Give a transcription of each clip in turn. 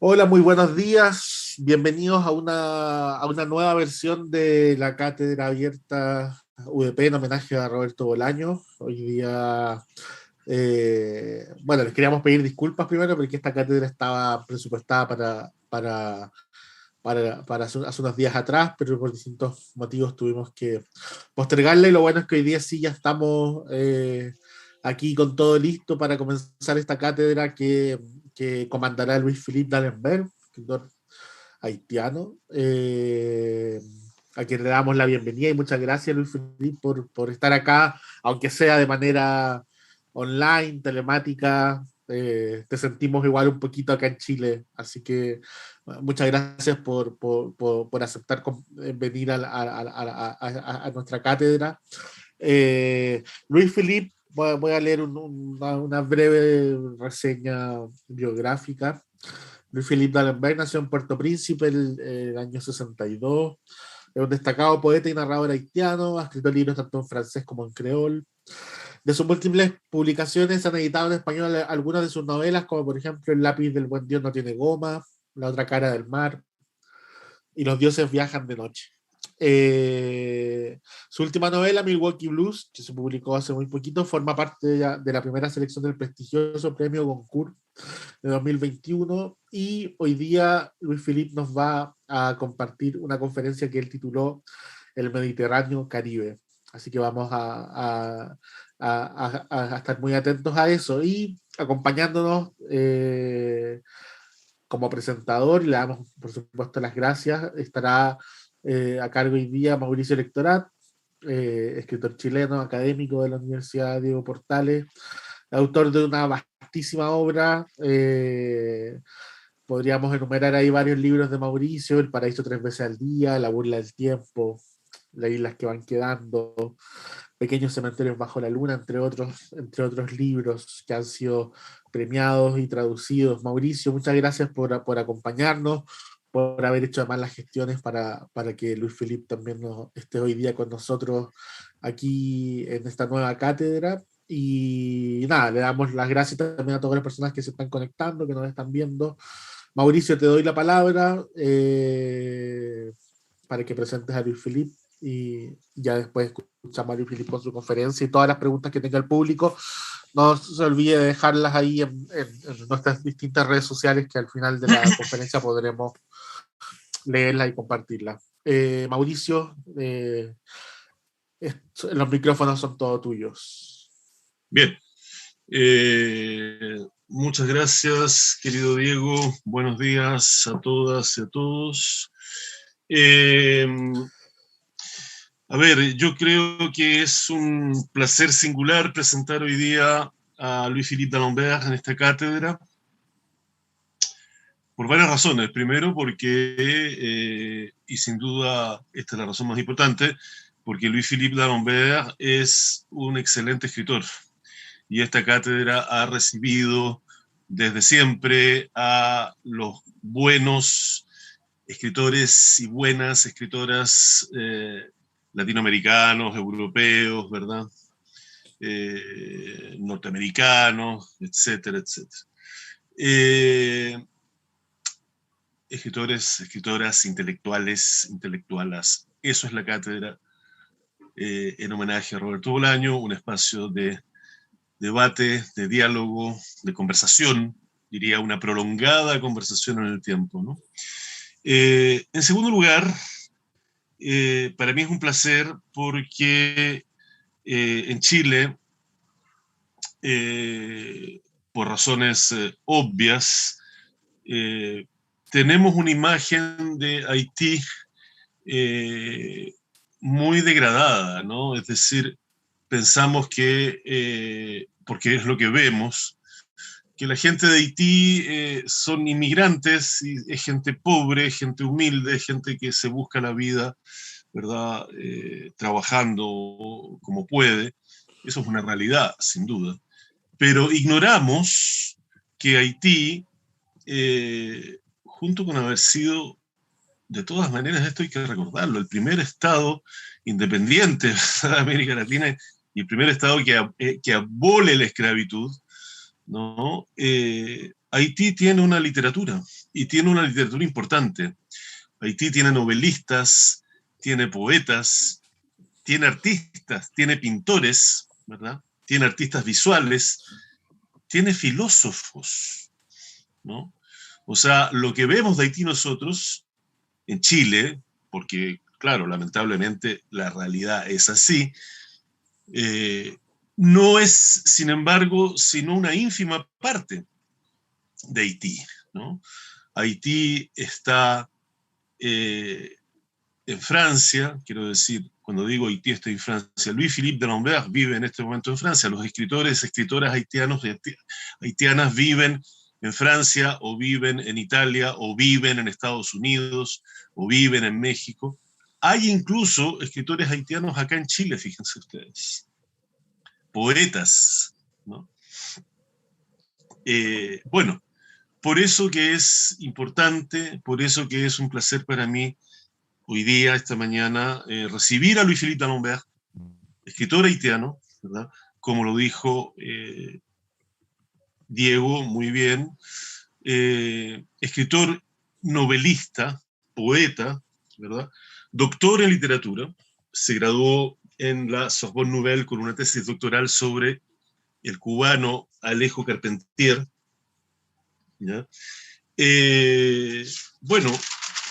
Hola, muy buenos días. Bienvenidos a una nueva versión de la Cátedra Abierta UDP en homenaje a Roberto Bolaño. Hoy día, bueno, les queríamos pedir disculpas primero porque esta cátedra estaba presupuestada para hace unos días atrás, pero por distintos motivos tuvimos que postergarla y lo bueno es que hoy día sí ya estamos aquí con todo listo para comenzar esta cátedra que comandará Luis Philippe D'Alembert, escritor haitiano, a quien le damos la bienvenida y muchas gracias, Luis Philippe, por estar acá, aunque sea de manera online, telemática. Te sentimos igual un poquito acá en Chile, así que muchas gracias por aceptar venir a nuestra cátedra. Luis Philippe, voy a leer una breve reseña biográfica. Luis Philippe d'Alembert nació en Puerto Príncipe el año 62. Es un destacado poeta y narrador haitiano, ha escrito libros tanto en francés como en creol. De sus múltiples publicaciones se han editado en español algunas de sus novelas, como por ejemplo El lápiz del buen Dios no tiene goma, La otra cara del mar y Los dioses viajan de noche. Su última novela, Milwaukee Blues, que se publicó hace muy poquito, forma parte de la primera selección del prestigioso premio Goncourt de 2021, y hoy día Luis Philippe nos va a compartir una conferencia que él tituló El Mediterráneo Caribe. Así que vamos a estar muy atentos a eso, y acompañándonos como presentador, y le damos por supuesto las gracias, estará a cargo hoy día Mauricio Lectorat, escritor chileno, académico de la Universidad Diego Portales, autor de una vastísima obra. Podríamos enumerar ahí varios libros de Mauricio: El paraíso 3 veces al día, La burla del tiempo, Las islas que van quedando, Pequeños cementerios bajo la luna, entre otros libros que han sido premiados y traducidos. Mauricio, muchas gracias por acompañarnos, por haber hecho además las gestiones para que Luis Philippe también esté hoy día con nosotros aquí en esta nueva cátedra. Y nada, le damos las gracias también a todas las personas que se están conectando, que nos están viendo. Mauricio, te doy la palabra para que presentes a Luis Philippe, y ya después escuchamos a Luis Philippe con su conferencia y todas las preguntas que tenga el público. No se olvide de dejarlas ahí en nuestras distintas redes sociales, que al final de la conferencia podremos leerlas y compartirlas. Mauricio, los micrófonos son todos tuyos. Bien. Muchas gracias, querido Diego. Buenos días a todas y a todos. A ver, yo creo que es un placer singular presentar hoy día a Luis Philippe d'Alembert en esta cátedra, por varias razones. Primero, porque, y sin duda esta es la razón más importante, porque Luis Philippe d'Alembert es un excelente escritor, y esta cátedra ha recibido desde siempre a los buenos escritores y buenas escritoras latinoamericanos, europeos, ¿verdad? Norteamericanos, etcétera, etcétera. Escritores, escritoras, intelectuales, intelectualas. Eso es la cátedra, en homenaje a Roberto Bolaño, un espacio de debate, de diálogo, de conversación, diría una prolongada conversación en el tiempo, ¿no? En segundo lugar, para mí es un placer porque en Chile, por razones obvias, tenemos una imagen de Haití muy degradada, ¿no? Es decir, pensamos que, porque es lo que vemos, que la gente de Haití son inmigrantes, y es gente pobre, gente humilde, gente que se busca la vida, ¿verdad? Trabajando como puede. Eso es una realidad, sin duda. Pero ignoramos que Haití, junto con haber sido, de todas maneras, esto hay que recordarlo, el primer Estado independiente de América Latina y el primer Estado que abole la esclavitud, ¿no? Haití tiene una literatura, y tiene una literatura importante. Haití tiene novelistas, tiene poetas, tiene artistas, tiene pintores, ¿verdad? Tiene artistas visuales, tiene filósofos, ¿no? O sea, lo que vemos de Haití nosotros en Chile, porque, claro, lamentablemente la realidad es así, no es, sin embargo, sino una ínfima parte de Haití, ¿no? Haití está en Francia, quiero decir, cuando digo Haití estoy en Francia. Louis Philippe d'Alembert vive en este momento en Francia. Los escritores, escritoras haitianos y haitianas viven en Francia, o viven en Italia, o viven en Estados Unidos, o viven en México. Hay incluso escritores haitianos acá en Chile, fíjense ustedes, poetas, ¿no? Bueno, por eso que es importante, por eso que es un placer para mí hoy día, esta mañana, recibir a Louis-Philippe d'Alembert, escritor haitiano, ¿verdad? Como lo dijo Diego muy bien, escritor, novelista, poeta, ¿verdad? Doctor en literatura, se graduó en la Sorbonne Nouvelle con una tesis doctoral sobre el cubano Alejo Carpentier, ¿ya? Bueno,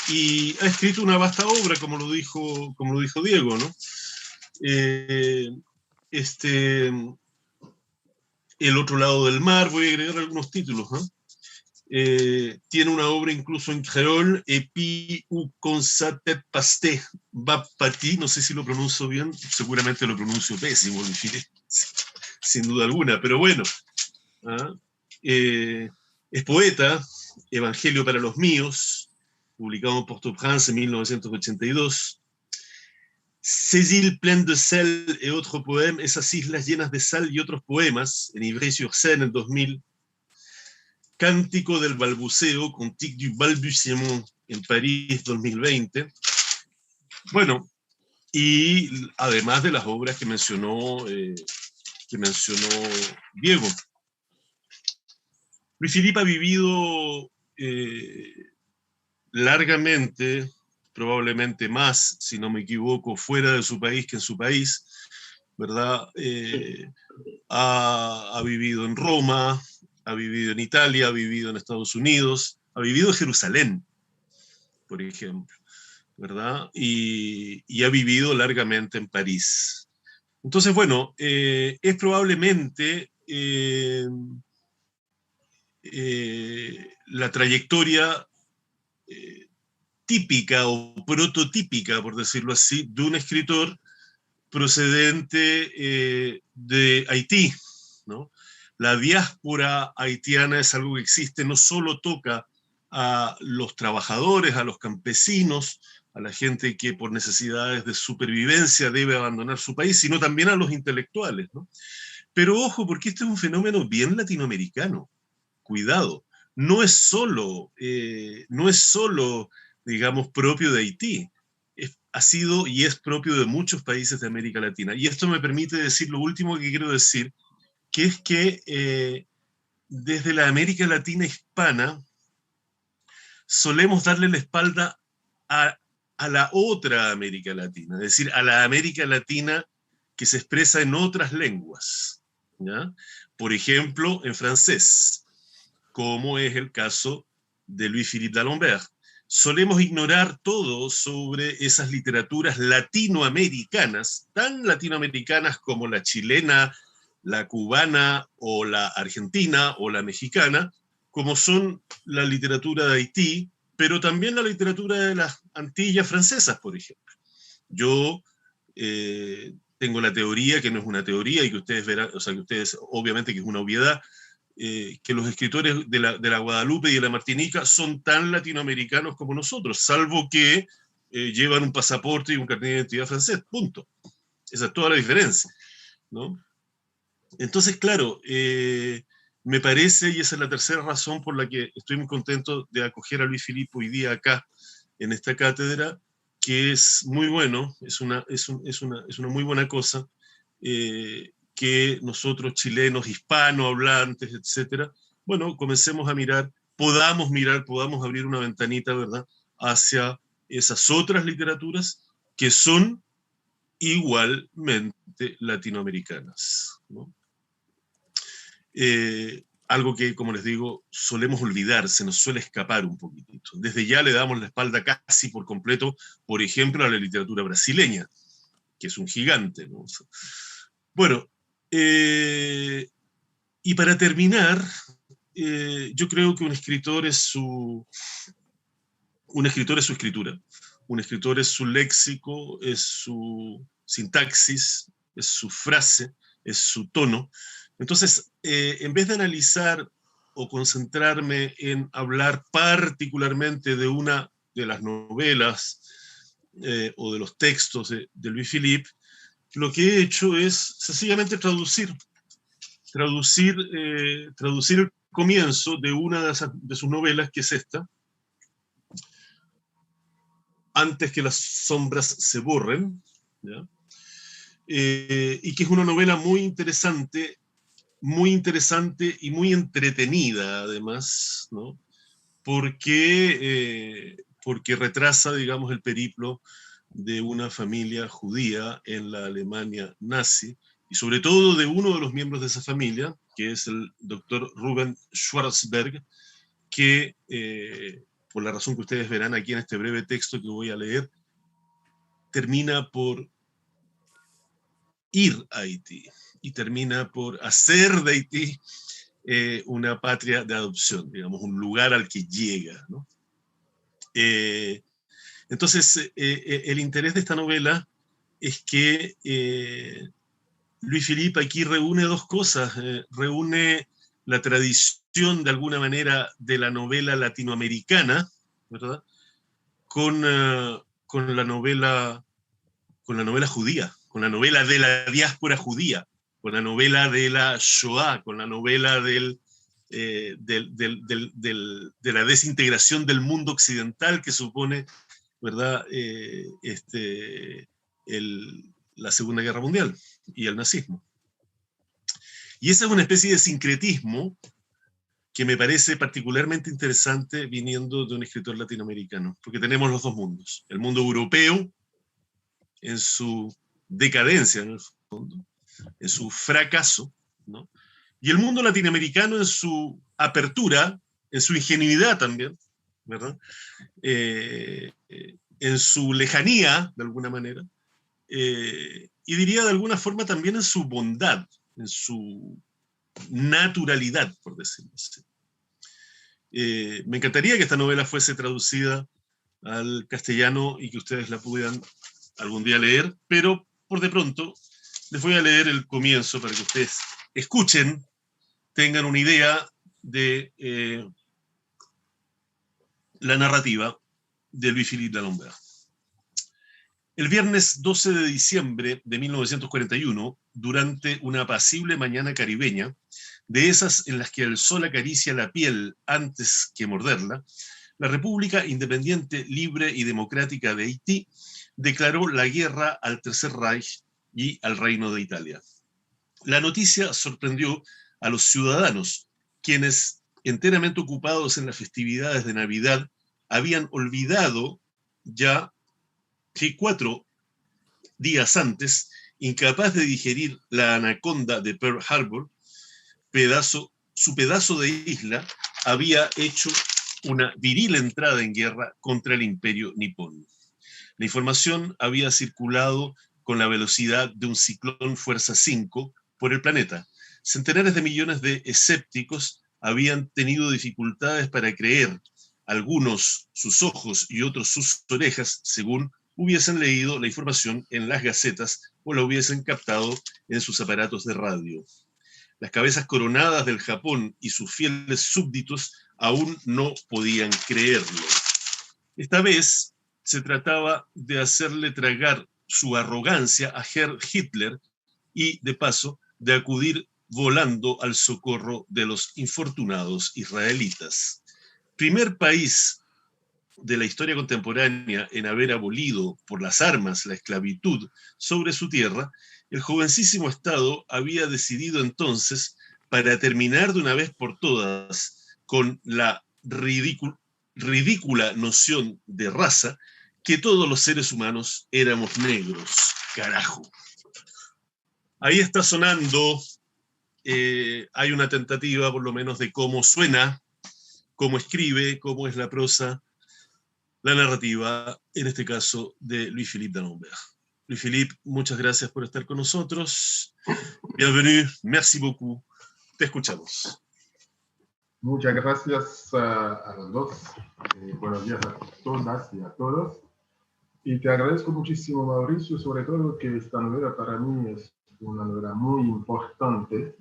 y ha escrito una vasta obra, como lo dijo Diego, ¿no? Este, El otro lado del mar, voy a agregar algunos títulos, ¿no? Tiene una obra incluso en creol, Et puis ou con sa tête pasté, va pati, no sé si lo pronuncio bien, seguramente lo pronuncio pésimo, sin duda alguna, pero bueno. ¿Ah? Es poeta, Evangelio para los míos, publicado en Port-au-Prince en 1982. Ces îles pleines de sel et autres poèmes, esas islas llenas de sal y otros poemas, en Ivry-sur-Seine en 2000. Cántico del balbuceo, Cantique du balbutiement en París 2020. Bueno, y además de las obras que mencionó Diego. Louis-Philippe ha vivido largamente, probablemente más, si no me equivoco, fuera de su país que en su país, ¿verdad? Ha vivido en Roma, ha vivido en Italia, ha vivido en Estados Unidos, ha vivido en Jerusalén, por ejemplo, ¿verdad? Y ha vivido largamente en París. Entonces, bueno, es probablemente la trayectoria típica o prototípica, por decirlo así, de un escritor procedente de Haití, ¿no? La diáspora haitiana es algo que existe, no solo toca a los trabajadores, a los campesinos, a la gente que por necesidades de supervivencia debe abandonar su país, sino también a los intelectuales, ¿no? Pero ojo, porque este es un fenómeno bien latinoamericano. Cuidado, no es solo, digamos, propio de Haití. Ha sido y es propio de muchos países de América Latina. Y esto me permite decir lo último que quiero decir, que es que desde la América Latina hispana solemos darle la espalda a la otra América Latina, es decir, a la América Latina que se expresa en otras lenguas, ¿ya? Por ejemplo, en francés, como es el caso de Louis-Philippe d'Alembert. Solemos ignorar todo sobre esas literaturas latinoamericanas, tan latinoamericanas como la chilena, la cubana o la argentina o la mexicana, como son la literatura de Haití, pero también la literatura de las Antillas francesas, por ejemplo. Yo tengo la teoría, que no es una teoría, y que ustedes verán, o sea, que ustedes, obviamente que es una obviedad, que los escritores de la Guadalupe y de la Martinica son tan latinoamericanos como nosotros, salvo que llevan un pasaporte y un carnet de identidad francés, punto. Esa es toda la diferencia, ¿no? Entonces, claro, me parece, y esa es la tercera razón por la que estoy muy contento de acoger a Louis-Philippe hoy día acá, en esta cátedra, que es muy bueno, es una muy buena cosa, que nosotros chilenos, hispanohablantes, etcétera, bueno, comencemos a mirar, podamos abrir una ventanita, ¿verdad?, hacia esas otras literaturas que son igualmente latinoamericanas, ¿no? Algo que, como les digo, solemos olvidar, se nos suele escapar un poquitito. Desde ya le damos la espalda casi por completo, por ejemplo, a la literatura brasileña, que es un gigante, ¿no? Bueno, y para terminar, yo creo que un escritor es su escritura, un escritor es su léxico, es su sintaxis, es su frase, es su tono. Entonces, en vez de analizar o concentrarme en hablar particularmente de una de las novelas o de los textos de Louis-Philippe, lo que he hecho es sencillamente traducir el comienzo de una de sus novelas, que es esta, Antes que las sombras se borren, ¿ya? Y que es una novela muy interesante y muy entretenida, además, ¿no? Porque retrasa, digamos, el periplo de una familia judía en la Alemania nazi, y sobre todo de uno de los miembros de esa familia, que es el doctor Ruben Schwarzberg, que, por la razón que ustedes verán aquí en este breve texto que voy a leer, termina por ir a Haití y termina por hacer de Haití una patria de adopción, digamos, un lugar al que llega, ¿no? Entonces, el interés de esta novela es que Louis-Philippe aquí reúne dos cosas. Reúne la tradición, de alguna manera, de la novela latinoamericana, ¿verdad? Con la novela judía, con la novela de la diáspora judía, con la novela de la Shoah, con la novela de la desintegración del mundo occidental que supone, ¿verdad? La Segunda Guerra Mundial y el nazismo. Y esa es una especie de sincretismo que me parece particularmente interesante viniendo de un escritor latinoamericano, porque tenemos los dos mundos, el mundo europeo en su decadencia, en el fondo, en su fracaso, ¿no? Y el mundo latinoamericano en su apertura, en su ingenuidad también, ¿verdad? En su lejanía, de alguna manera, y diría de alguna forma también en su bondad, en su naturalidad, por decirlo así. Me encantaría que esta novela fuese traducida al castellano y que ustedes la pudieran algún día leer, pero por de pronto les voy a leer el comienzo para que ustedes escuchen, tengan una idea de la narrativa de Louis-Philippe d'Alembert. El viernes 12 de diciembre de 1941, durante una apacible mañana caribeña, de esas en las que el sol acaricia la piel antes que morderla, la República Independiente, Libre y Democrática de Haití declaró la guerra al Tercer Reich y al Reino de Italia. La noticia sorprendió a los ciudadanos, quienes, enteramente ocupados en las festividades de Navidad, habían olvidado ya que 4 días antes, incapaz de digerir la anaconda de Pearl Harbor, su pedazo de isla había hecho una viril entrada en guerra contra el imperio nipón. La información había circulado con la velocidad de un ciclón fuerza 5 por el planeta. Centenares de millones de escépticos habían tenido dificultades para creer, algunos sus ojos y otros sus orejas, según hubiesen leído la información en las gacetas o la hubiesen captado en sus aparatos de radio. Las cabezas coronadas del Japón y sus fieles súbditos aún no podían creerlo. Esta vez se trataba de hacerle tragar su arrogancia a Herr Hitler y, de paso, de acudir volando al socorro de los infortunados israelitas. Primer país de la historia contemporánea en haber abolido por las armas la esclavitud sobre su tierra, el jovencísimo Estado había decidido entonces, para terminar de una vez por todas con la ridícula noción de raza, que todos los seres humanos éramos negros. Carajo. Ahí está sonando, hay una tentativa por lo menos de cómo suena, cómo escribe, cómo es la prosa, la narrativa, en este caso, de Louis-Philippe d'Alembert. Louis-Philippe, muchas gracias por estar con nosotros. Bienvenue, merci beaucoup. Te escuchamos. Muchas gracias a los dos. Buenos días a todas y a todos. Y te agradezco muchísimo, Mauricio, sobre todo que esta novela para mí es una novela muy importante,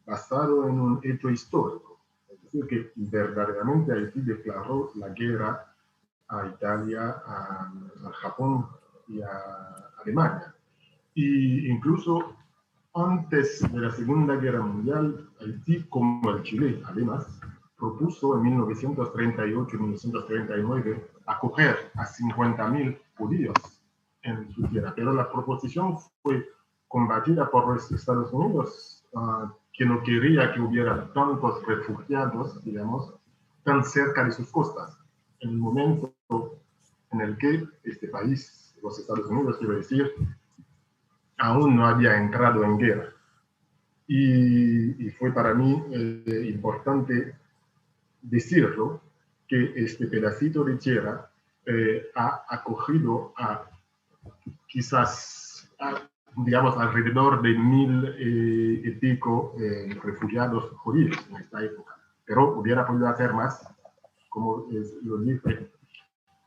basado en un hecho histórico. Es decir, que verdaderamente Haití declaró la guerra a Italia, a Japón y a Alemania. Y incluso antes de la Segunda Guerra Mundial, Haití, como el Chile, además, propuso en 1938 y 1939 acoger a 50.000 judíos en su tierra, pero la proposición fue combatida por los Estados Unidos, que no quería que hubiera tantos refugiados, digamos, tan cerca de sus costas. En el momento en el que este país, los Estados Unidos, quiero decir, aún no había entrado en guerra. Y fue para mí importante decirlo, que este pedacito de tierra ha acogido a quizás, digamos, alrededor de 1.000 y pico refugiados judíos en esta época. Pero hubiera podido hacer más, como lo dije,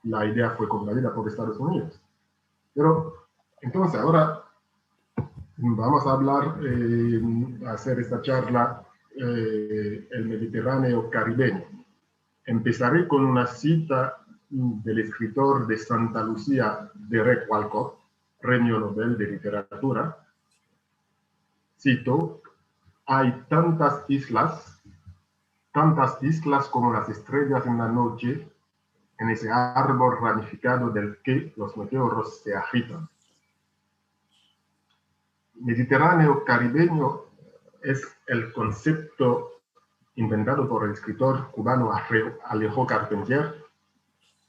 la idea fue combatida por Estados Unidos. Pero entonces ahora vamos a hablar, hacer esta charla, el Mediterráneo caribeño. Empezaré con una cita del escritor de Santa Lucía, Derek Walcott, Premio Nobel de Literatura. Cito: hay tantas islas como las estrellas en la noche, en ese árbol ramificado del que los meteoros se agitan. Mediterráneo caribeño es el concepto inventado por el escritor cubano Alejo Carpentier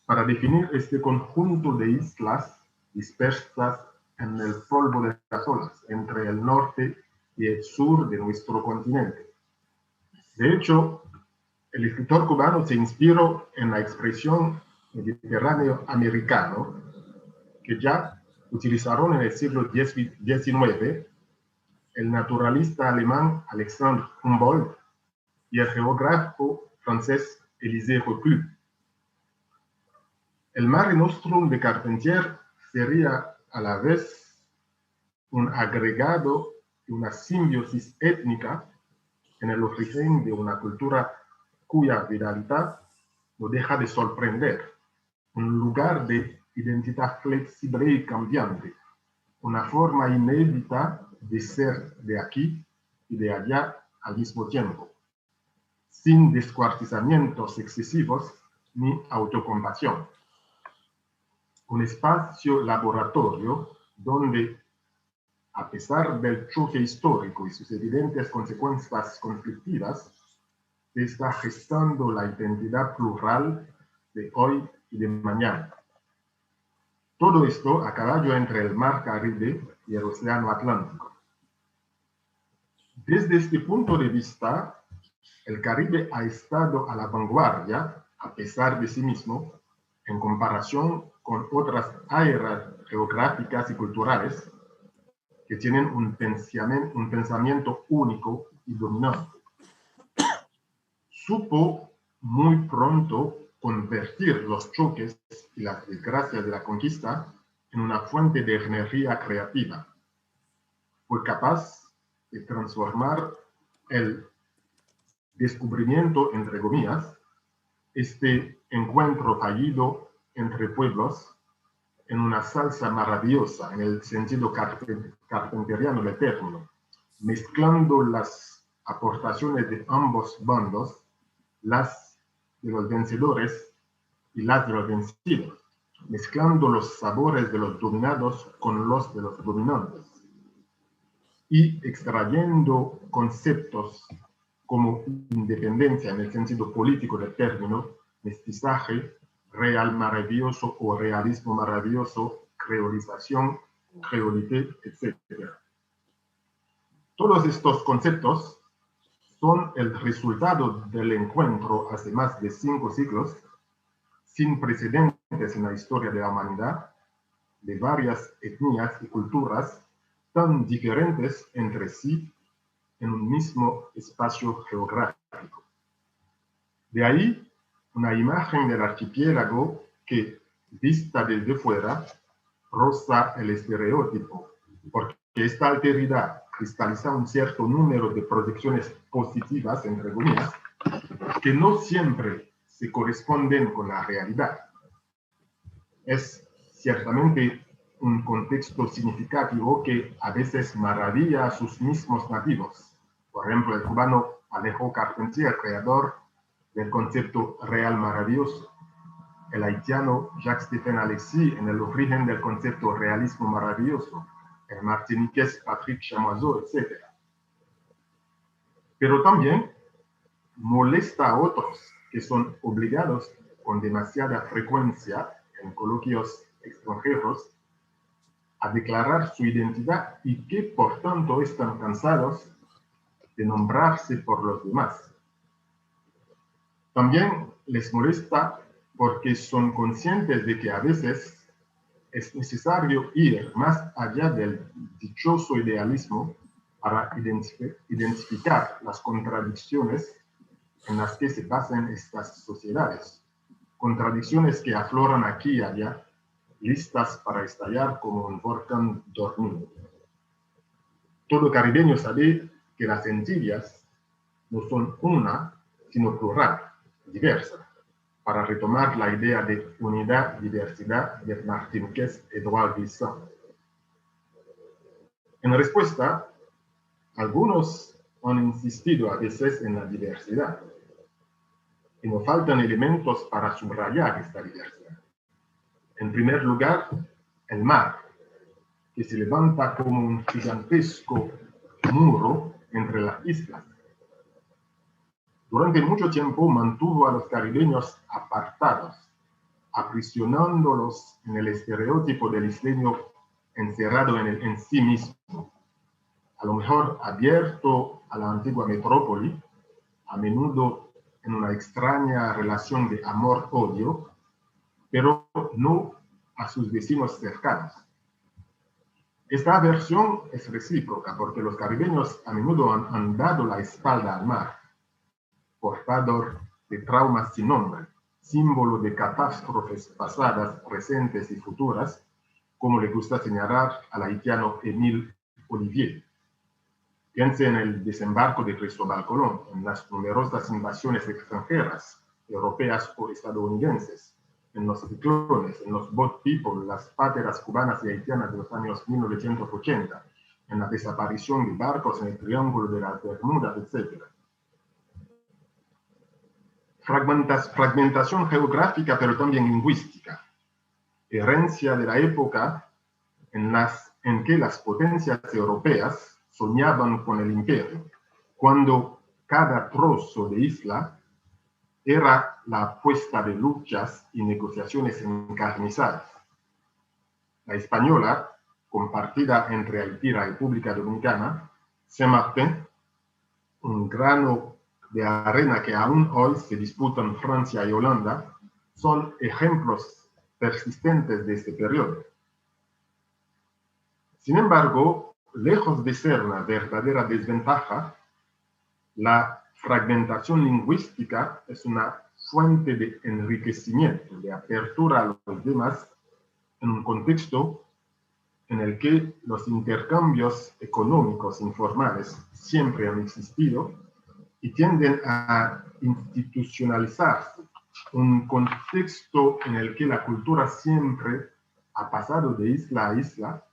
para definir este conjunto de islas dispersas en el polvo de las olas entre el norte y el sur de nuestro continente. De hecho, el escritor cubano se inspiró en la expresión Mediterráneo americano, que ya utilizaron en el siglo XIX el naturalista alemán Alexandre Humboldt y el geógrafo francés Élisée Reclus. El Mare Nostrum de Carpentier sería a la vez un agregado y una simbiosis étnica en el origen de una cultura cuya viralidad no deja de sorprender, un lugar de identidad flexible y cambiante, una forma inédita de ser de aquí y de allá al mismo tiempo, sin descuartizamientos excesivos ni autocompasión. Un espacio laboratorio donde, a pesar del choque histórico y sus evidentes consecuencias conflictivas, se está gestando la identidad plural de hoy y de mañana. Todo esto a caballo entre el Mar Caribe y el Océano Atlántico. Desde este punto de vista, el Caribe ha estado a la vanguardia, a pesar de sí mismo, en comparación con otras áreas geográficas y culturales que tienen un pensamiento único y dominante. Supo muy pronto convertir los choques y las desgracias de la conquista en una fuente de energía creativa. Fue capaz de transformar el descubrimiento, entre comillas, este encuentro fallido entre pueblos, en una salsa maravillosa, en el sentido carpenteriano del término, mezclando las aportaciones de ambos bandos, las de los vencedores y las de los vencidos, mezclando los sabores de los dominados con los de los dominantes, y extrayendo conceptos como independencia en el sentido político del término, mestizaje, real maravilloso o realismo maravilloso, creolización, creolité, etc. Todos estos conceptos son el resultado del encuentro hace más de 5 siglos, sin precedentes en la historia de la humanidad, de varias etnias y culturas tan diferentes entre sí en un mismo espacio geográfico. De ahí una imagen del archipiélago que, vista desde fuera, roza el estereotipo, porque esta alteridad cristaliza un cierto número de proyecciones positivas, entre comillas, que no siempre se corresponden con la realidad. es ciertamente un contexto significativo que a veces maravilla a sus mismos nativos. Por ejemplo, el cubano Alejo Carpentier, creador del concepto real maravilloso. El haitiano Jacques-Stéphane Alexis en el origen del concepto realismo maravilloso. El martiniqués Patrick Chamoiseau, etc. Pero también molesta a otros que son obligados con demasiada frecuencia en coloquios extranjeros a declarar su identidad y que por tanto están cansados de nombrarse por los demás. También les molesta porque son conscientes de que a veces es necesario ir más allá del dichoso idealismo para identificar las contradicciones en las que se basan estas sociedades, contradicciones que afloran aquí y allá, listas para estallar como un volcán dormido. Todo caribeño sabe que las Antillas no son una, sino plural, diversa, para retomar la idea de unidad, diversidad del martiniqués Edouard Glissant. En respuesta, algunos han insistido a veces en la diversidad, y no faltan elementos para subrayar esta diversidad. En primer lugar, el mar, que se levanta como un gigantesco muro entre las islas. Durante mucho tiempo mantuvo a los caribeños apartados, aprisionándolos en el estereotipo del isleño encerrado en sí mismo, a lo mejor abierto a la antigua metrópoli, a menudo en una extraña relación de amor-odio, pero no a sus vecinos cercanos. Esta aversión es recíproca porque los caribeños a menudo han dado la espalda al mar, portador de traumas sin nombre, símbolo de catástrofes pasadas, presentes y futuras, como le gusta señalar al haitiano Émile Olivier. Piense en el desembarco de Cristóbal Colón, en las numerosas invasiones extranjeras, europeas o estadounidenses, en los ciclones, en los boat people, las páteras cubanas y haitianas de los años 1980, en la desaparición de barcos en el Triángulo de las Bermudas, etc. Fragmentación geográfica, pero también lingüística. Herencia de la época en que las potencias europeas soñaban con el imperio, cuando cada trozo de isla era la apuesta de luchas y negociaciones encarnizadas. La española, compartida entre Haití y la República Dominicana, Saint-Martin, un grano de arena que aún hoy se disputan Francia y Holanda, son ejemplos persistentes de este periodo. Sin embargo, lejos de ser una verdadera desventaja, la fragmentación lingüística es una fuente de enriquecimiento, de apertura a los demás, en un contexto en el que los intercambios económicos informales siempre han existido y tienden a institucionalizarse, un contexto en el que la cultura siempre ha pasado de isla a isla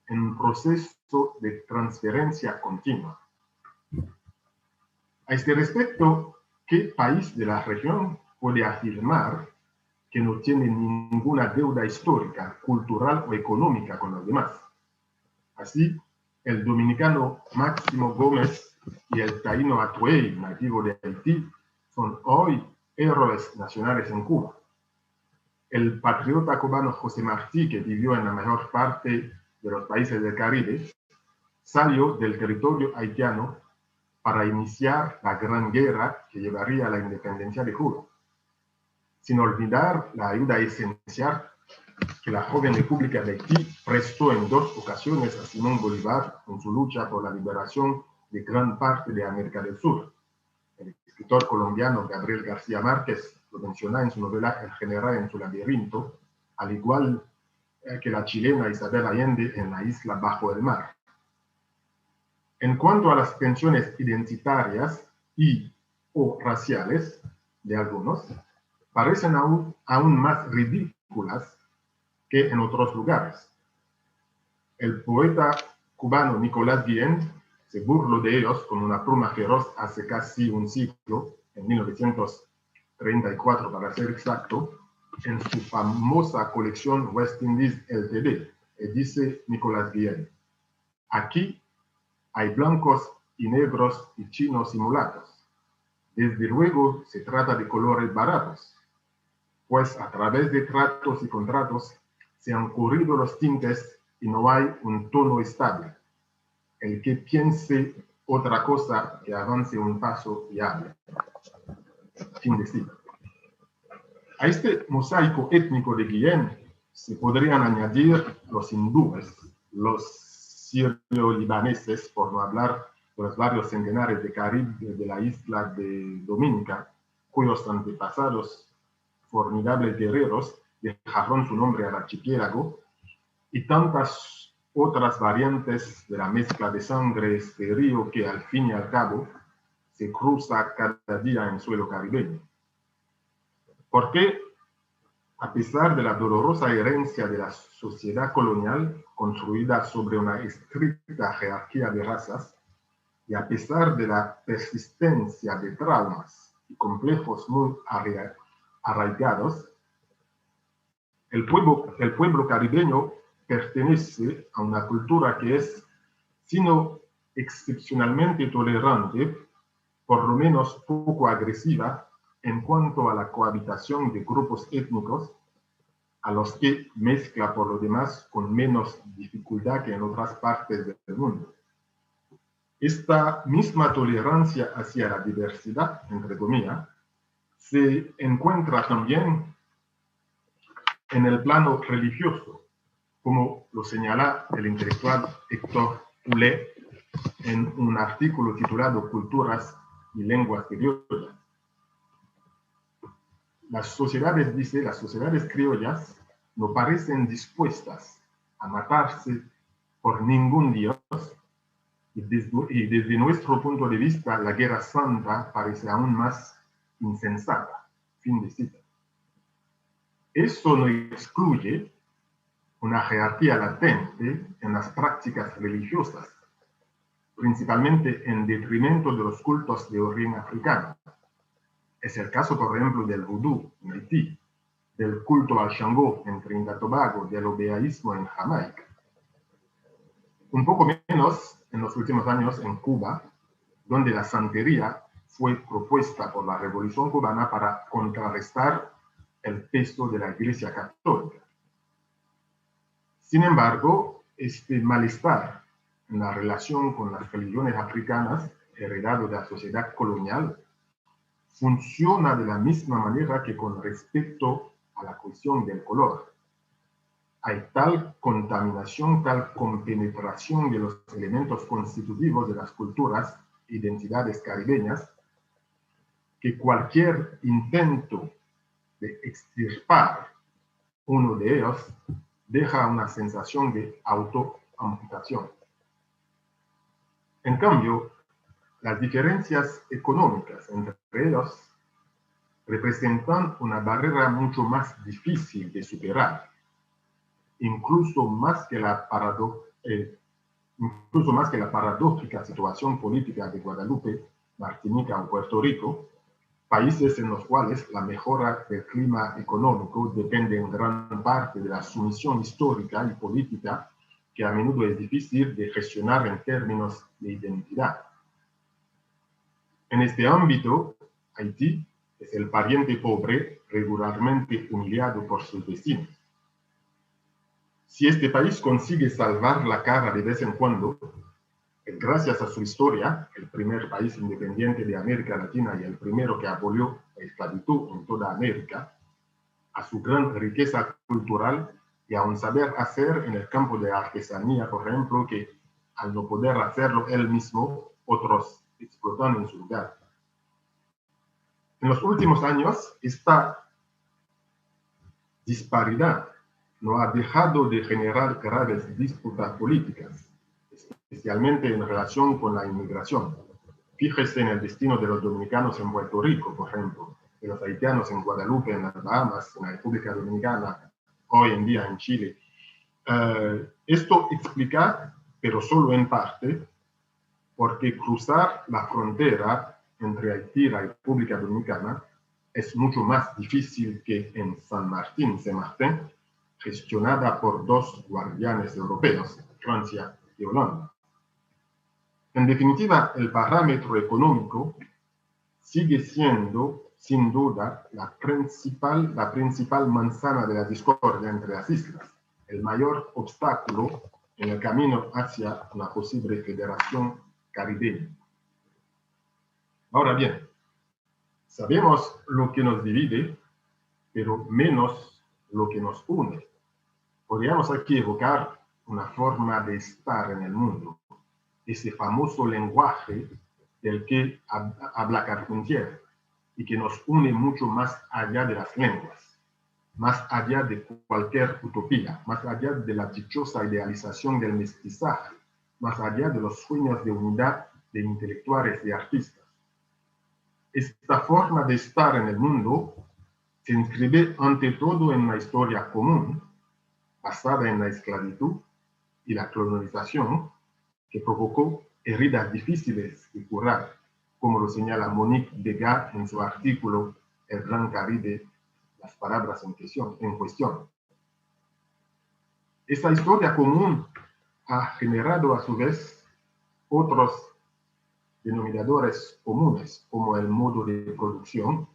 en un proceso de transferencia continua. A este respecto, ¿qué país de la región puede afirmar que no tiene ninguna deuda histórica, cultural o económica con los demás? Así, el dominicano Máximo Gómez y el taíno Atuey, nativo de Haití, son hoy héroes nacionales en Cuba. El patriota cubano José Martí, que vivió en la mayor parte de los países del Caribe, salió del territorio haitiano para iniciar la gran guerra que llevaría a la independencia de Cuba, sin olvidar la ayuda esencial que la joven República de Haití prestó en 2 ocasiones a Simón Bolívar en su lucha por la liberación de gran parte de América del Sur. El escritor colombiano Gabriel García Márquez lo menciona en su novela El general en su laberinto, al igual que la chilena Isabel Allende en La isla bajo el mar. En cuanto a las tensiones identitarias y o raciales de algunos, parecen aún más ridículas que en otros lugares. El poeta cubano Nicolás Guillén se burló de ellos con una pluma feroz hace casi un siglo, en 1934 para ser exacto, en su famosa colección West Indies Ltd. Dice Nicolás Guillén: aquí hay blancos y negros y chinos y mulatos. Desde luego se trata de colores baratos, pues a través de tratos y contratos se han corrido los tintes y no hay un tono estable. El que piense otra cosa que avance un paso y hable. Fin de cita. A este mosaico étnico de Guillén se podrían añadir los hindúes, los sirio-libaneses, por no hablar de los varios centenares de caribes de la isla de Dominica, cuyos antepasados, formidables guerreros, dejaron su nombre al archipiélago, y tantas otras variantes de la mezcla de sangre este río que al fin y al cabo se cruza cada día en suelo caribeño. Porque, a pesar de la dolorosa herencia de la sociedad colonial construida sobre una estricta jerarquía de razas, y a pesar de la persistencia de traumas y complejos muy arraigados, el pueblo caribeño pertenece a una cultura que es, si no excepcionalmente tolerante, por lo menos poco agresiva en cuanto a la cohabitación de grupos étnicos, a los que mezcla por lo demás con menos dificultad que en otras partes del mundo. Esta misma tolerancia hacia la diversidad, entre comillas, se encuentra también en el plano religioso, como lo señala el intelectual Héctor Ulé en un artículo titulado Culturas y Lenguas Criollas. Las sociedades criollas no parecen dispuestas a matarse por ningún dios, y desde nuestro punto de vista la guerra santa parece aún más insensata. Fin de cita. Eso no excluye una jerarquía latente en las prácticas religiosas, principalmente en detrimento de los cultos de origen africano. Es el caso, por ejemplo, del vudú en Haití, del culto al Shango en Trinidad y Tobago, del obeaísmo en Jamaica. Un poco menos en los últimos años en Cuba, donde la santería fue propuesta por la Revolución Cubana para contrarrestar el peso de la Iglesia Católica. Sin embargo, este malestar en la relación con las religiones africanas, heredado de la sociedad colonial, funciona de la misma manera que con respecto a la cuestión del color. Hay tal contaminación, tal compenetración de los elementos constitutivos de las culturas e identidades caribeñas, que cualquier intento de extirpar uno de ellos deja una sensación de autoamputación. En cambio, las diferencias económicas entre ellos representan una barrera mucho más difícil de superar, incluso más que la paradójica situación política de Guadalupe, Martinica o Puerto Rico, países en los cuales la mejora del clima económico depende en gran parte de la sumisión histórica y política que a menudo es difícil de gestionar en términos de identidad. En este ámbito, Haití es el pariente pobre regularmente humillado por sus vecinos. Si este país consigue salvar la cara de vez en cuando, gracias a su historia, el primer país independiente de América Latina y el primero que abolió la esclavitud en toda América, a su gran riqueza cultural y a un saber hacer en el campo de artesanía, por ejemplo, que al no poder hacerlo él mismo, otros explotan en su lugar. En los últimos años, esta disparidad no ha dejado de generar graves disputas políticas, especialmente en relación con la inmigración. Fíjese en el destino de los dominicanos en Puerto Rico, por ejemplo, de los haitianos en Guadalupe, en las Bahamas, en la República Dominicana, hoy en día en Chile. Esto explica, pero solo en parte, porque cruzar la frontera entre Haití y la República Dominicana es mucho más difícil que en San Martín, Saint-Martin, gestionada por dos guardianes europeos, Francia y Holanda. En definitiva, el parámetro económico sigue siendo, sin duda, la principal manzana de la discordia entre las islas, el mayor obstáculo en el camino hacia una posible federación caribeña. Ahora bien, sabemos lo que nos divide, pero menos lo que nos une. Podríamos aquí evocar una forma de estar en el mundo, ese famoso lenguaje del que habla Carpentier y que nos une mucho más allá de las lenguas, más allá de cualquier utopía, más allá de la dichosa idealización del mestizaje, más allá de los sueños de unidad de intelectuales y artistas. Esta forma de estar en el mundo se inscribe ante todo en una historia común, basada en la esclavitud y la colonización, que provocó heridas difíciles de curar, como lo señala Monique Degas en su artículo El Gran Caribe, las palabras en cuestión. Esta historia común ha generado a su vez otros denominadores comunes, como el modo de producción,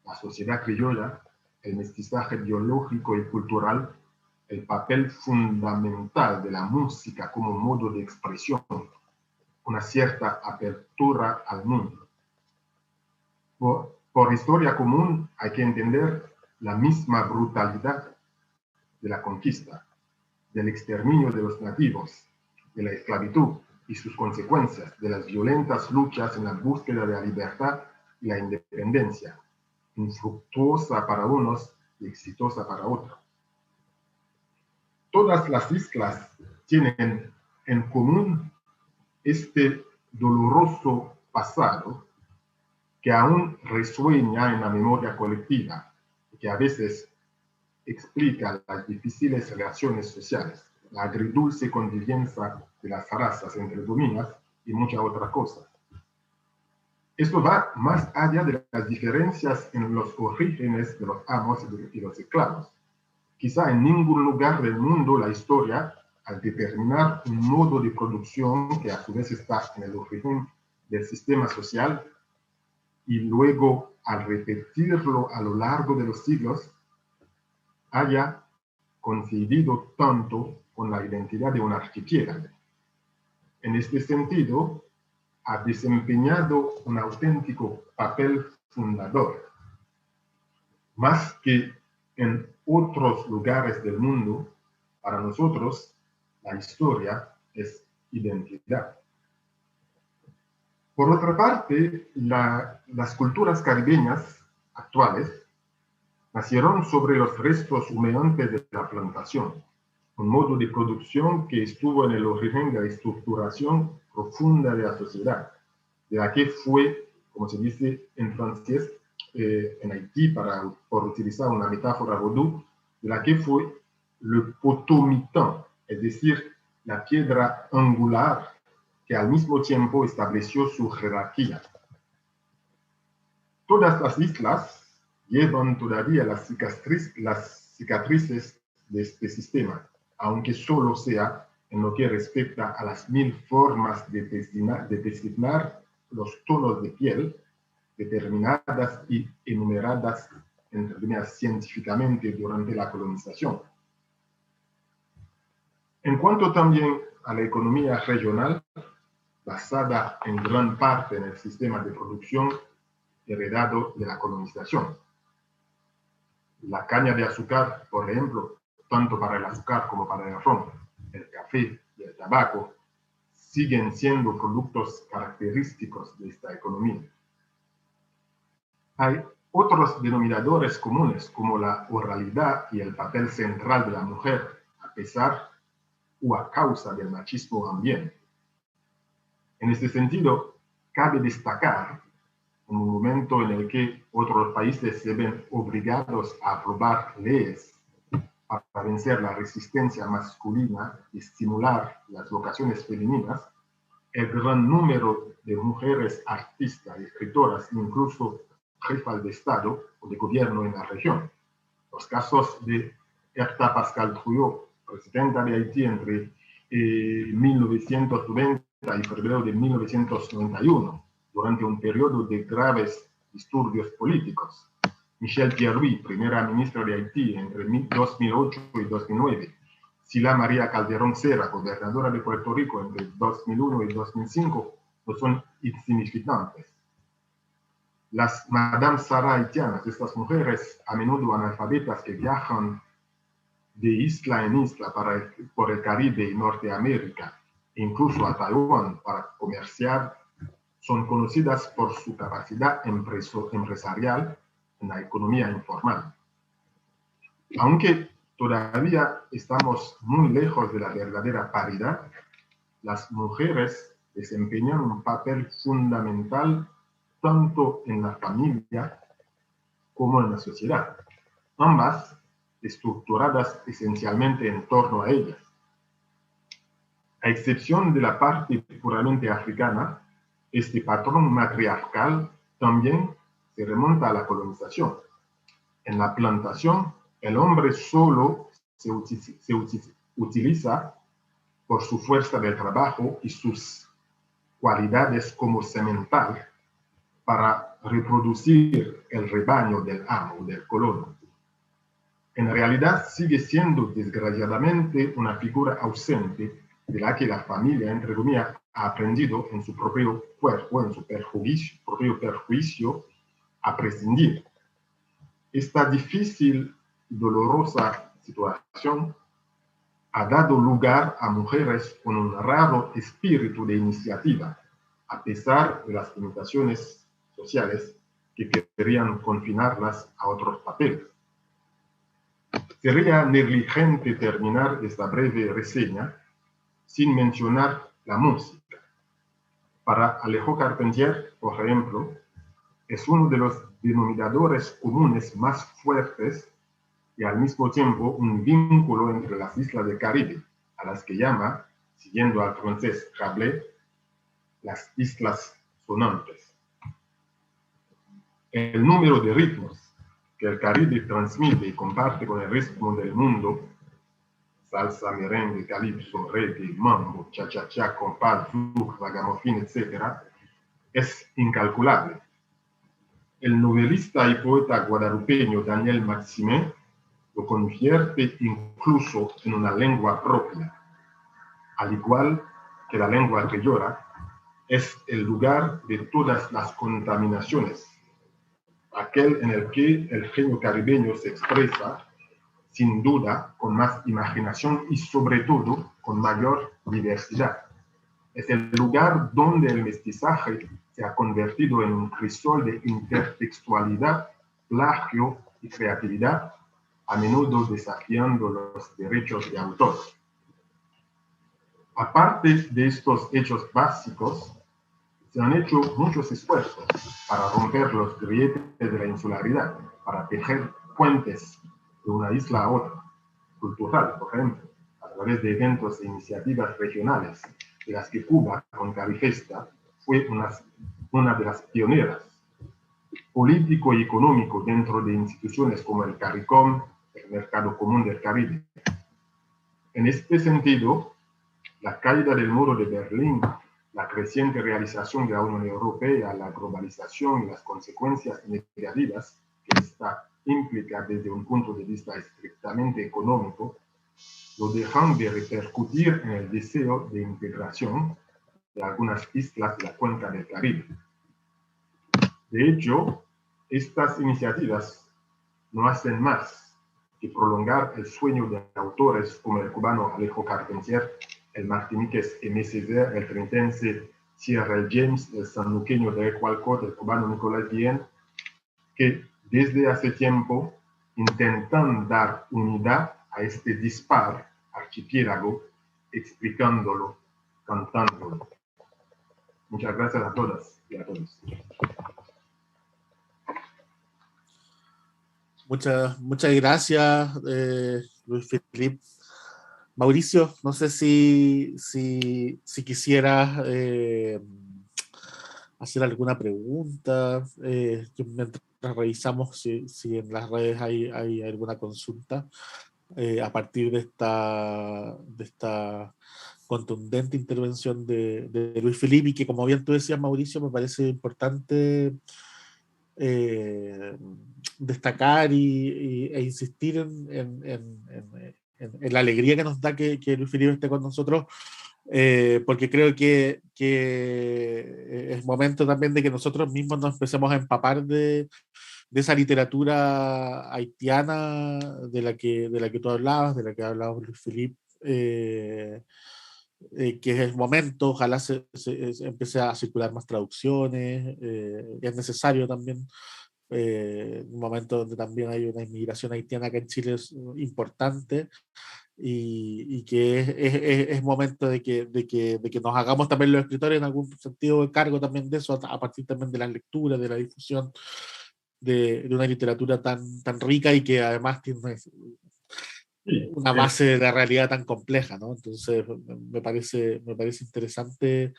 la sociedad criolla, el mestizaje biológico y cultural, el papel fundamental de la música como modo de expresión, una cierta apertura al mundo. Por historia común hay que entender la misma brutalidad de la conquista, del exterminio de los nativos, de la esclavitud y sus consecuencias, de las violentas luchas en la búsqueda de la libertad y la independencia, infructuosa para unos y exitosa para otros. Todas las islas tienen en común este doloroso pasado que aún resuena en la memoria colectiva y que a veces explica las difíciles relaciones sociales, la agridulce convivencia de las razas entre dominas y muchas otras cosas. Esto va más allá de las diferencias en los orígenes de los amos y los esclavos. Quizá en ningún lugar del mundo la historia, al determinar un modo de producción que a su vez está en el origen del sistema social y luego al repetirlo a lo largo de los siglos, haya coincidido tanto con la identidad de un archipiélago. En este sentido, ha desempeñado un auténtico papel fundador, más que en otros lugares del mundo. Para nosotros, la historia es identidad. Por otra parte, las culturas caribeñas actuales nacieron sobre los restos humeantes de la plantación, un modo de producción que estuvo en el origen de la estructuración profunda de la sociedad, de la que fue, como se dice en francés, en Haití, por utilizar una metáfora vodú, de la que fue le potomitan, es decir, la piedra angular que al mismo tiempo estableció su jerarquía. Todas las islas llevan todavía las cicatrices de este sistema, aunque solo sea en lo que respecta a las 1000 formas de designar los tonos de piel, determinadas y enumeradas científicamente durante la colonización. En cuanto también a la economía regional, basada en gran parte en el sistema de producción heredado de la colonización. La caña de azúcar, por ejemplo, tanto para el azúcar como para el ron, el café y el tabaco, siguen siendo productos característicos de esta economía. Hay otros denominadores comunes, como la oralidad y el papel central de la mujer, a pesar o a causa del machismo ambiente. En este sentido, cabe destacar un momento en el que otros países se ven obligados a aprobar leyes para vencer la resistencia masculina y estimular las vocaciones femeninas, el gran número de mujeres artistas y escritoras, incluso jefas de Estado o de gobierno en la región. Los casos de Herta Pascal Trouillot, presidenta de Haití entre 1990 y febrero de 1991, durante un periodo de graves disturbios políticos. Michelle Pierruy, primera ministra de Haití entre 2008 y 2009. Sila María Calderón Serra, gobernadora de Puerto Rico entre 2001 y 2005, no son insignificantes. Las Madame Sara haitianas, estas mujeres a menudo analfabetas que viajan de isla en isla por el Caribe y Norteamérica, e incluso a Taiwán para comerciar, son conocidas por su capacidad empresarial en la economía informal. Aunque todavía estamos muy lejos de la verdadera paridad, las mujeres desempeñan un papel fundamental tanto en la familia como en la sociedad, ambas estructuradas esencialmente en torno a ellas. A excepción de la parte puramente africana, este patrón matriarcal también se remonta a la colonización. En la plantación, el hombre solo se utiliza por su fuerza de trabajo y sus cualidades como semental para reproducir el rebaño del amo, del colono. En realidad sigue siendo desgraciadamente una figura ausente de la que la familia, entre comillas, ha aprendido en su propio cuerpo, en su propio perjuicio, a prescindir. Esta difícil y dolorosa situación ha dado lugar a mujeres con un raro espíritu de iniciativa, a pesar de las limitaciones sociales que querían confinarlas a otros papeles. Sería negligente terminar esta breve reseña sin mencionar la música. Para Alejo Carpentier, por ejemplo, es uno de los denominadores comunes más fuertes y al mismo tiempo un vínculo entre las islas del Caribe, a las que llama, siguiendo al francés Rabelais, las islas sonantes. El número de ritmos que el Caribe transmite y comparte con el resto del mundo, salsa, merengue, calipso, reggae, mambo, cha-cha-cha, compás, zouk, ragamuffin, etc., es incalculable. El novelista y poeta guadalupeño Daniel Maximé lo convierte incluso en una lengua propia. Al igual que la lengua criolla, es el lugar de todas las contaminaciones, aquel en el que el genio caribeño se expresa, sin duda, con más imaginación y sobre todo con mayor diversidad. Es el lugar donde el mestizaje se ha convertido en un crisol de intertextualidad, plagio y creatividad, a menudo desafiando los derechos de autor. Aparte de estos hechos básicos, se han hecho muchos esfuerzos para romper los grietes de la insularidad, para tejer puentes de una isla a otra, cultural, por ejemplo, a través de eventos e iniciativas regionales, de las que Cuba, con Carifesta, fue una de las pioneras. Político y económico dentro de instituciones como el CARICOM, el Mercado Común del Caribe. En este sentido, la caída del muro de Berlín, la creciente realización de la Unión Europea, la globalización y las consecuencias negativas que esta implica desde un punto de vista estrictamente económico, lo dejan de repercutir en el deseo de integración de algunas islas de la cuenca del Caribe. De hecho, estas iniciativas no hacen más que prolongar el sueño de autores como el cubano Alejo Carpentier, el martiniqués Aimé Césaire, el trinitense Cyril James, el sanluqueño Derek Walcott, el cubano Nicolás Guillén, que desde hace tiempo intentan dar unidad a este dispar archipiélago, explicándolo, cantándolo. Muchas gracias a todas y a todos. Muchas gracias, Luis Felipe. Mauricio, no sé si quisieras hacer alguna pregunta. Mientras revisamos si en las redes hay alguna consulta a partir de esta contundente intervención de Luis Felipe, y que, como bien tú decías, Mauricio, me parece importante destacar e insistir en la alegría que nos da que Luis Felipe esté con nosotros, porque creo que es momento también de que nosotros mismos nos empecemos a empapar de esa literatura haitiana de la que tú hablabas, de la que ha hablado Luis Felipe, que es el momento. Ojalá se empiece a circular más traducciones, es necesario también, un momento donde también hay una inmigración haitiana acá en Chile es importante, y que es momento de que nos hagamos también los escritores en algún sentido cargo también de eso, a partir también de la lectura, de la difusión de una literatura tan rica, y que además tiene una base de la realidad tan compleja, ¿no? Entonces me parece interesante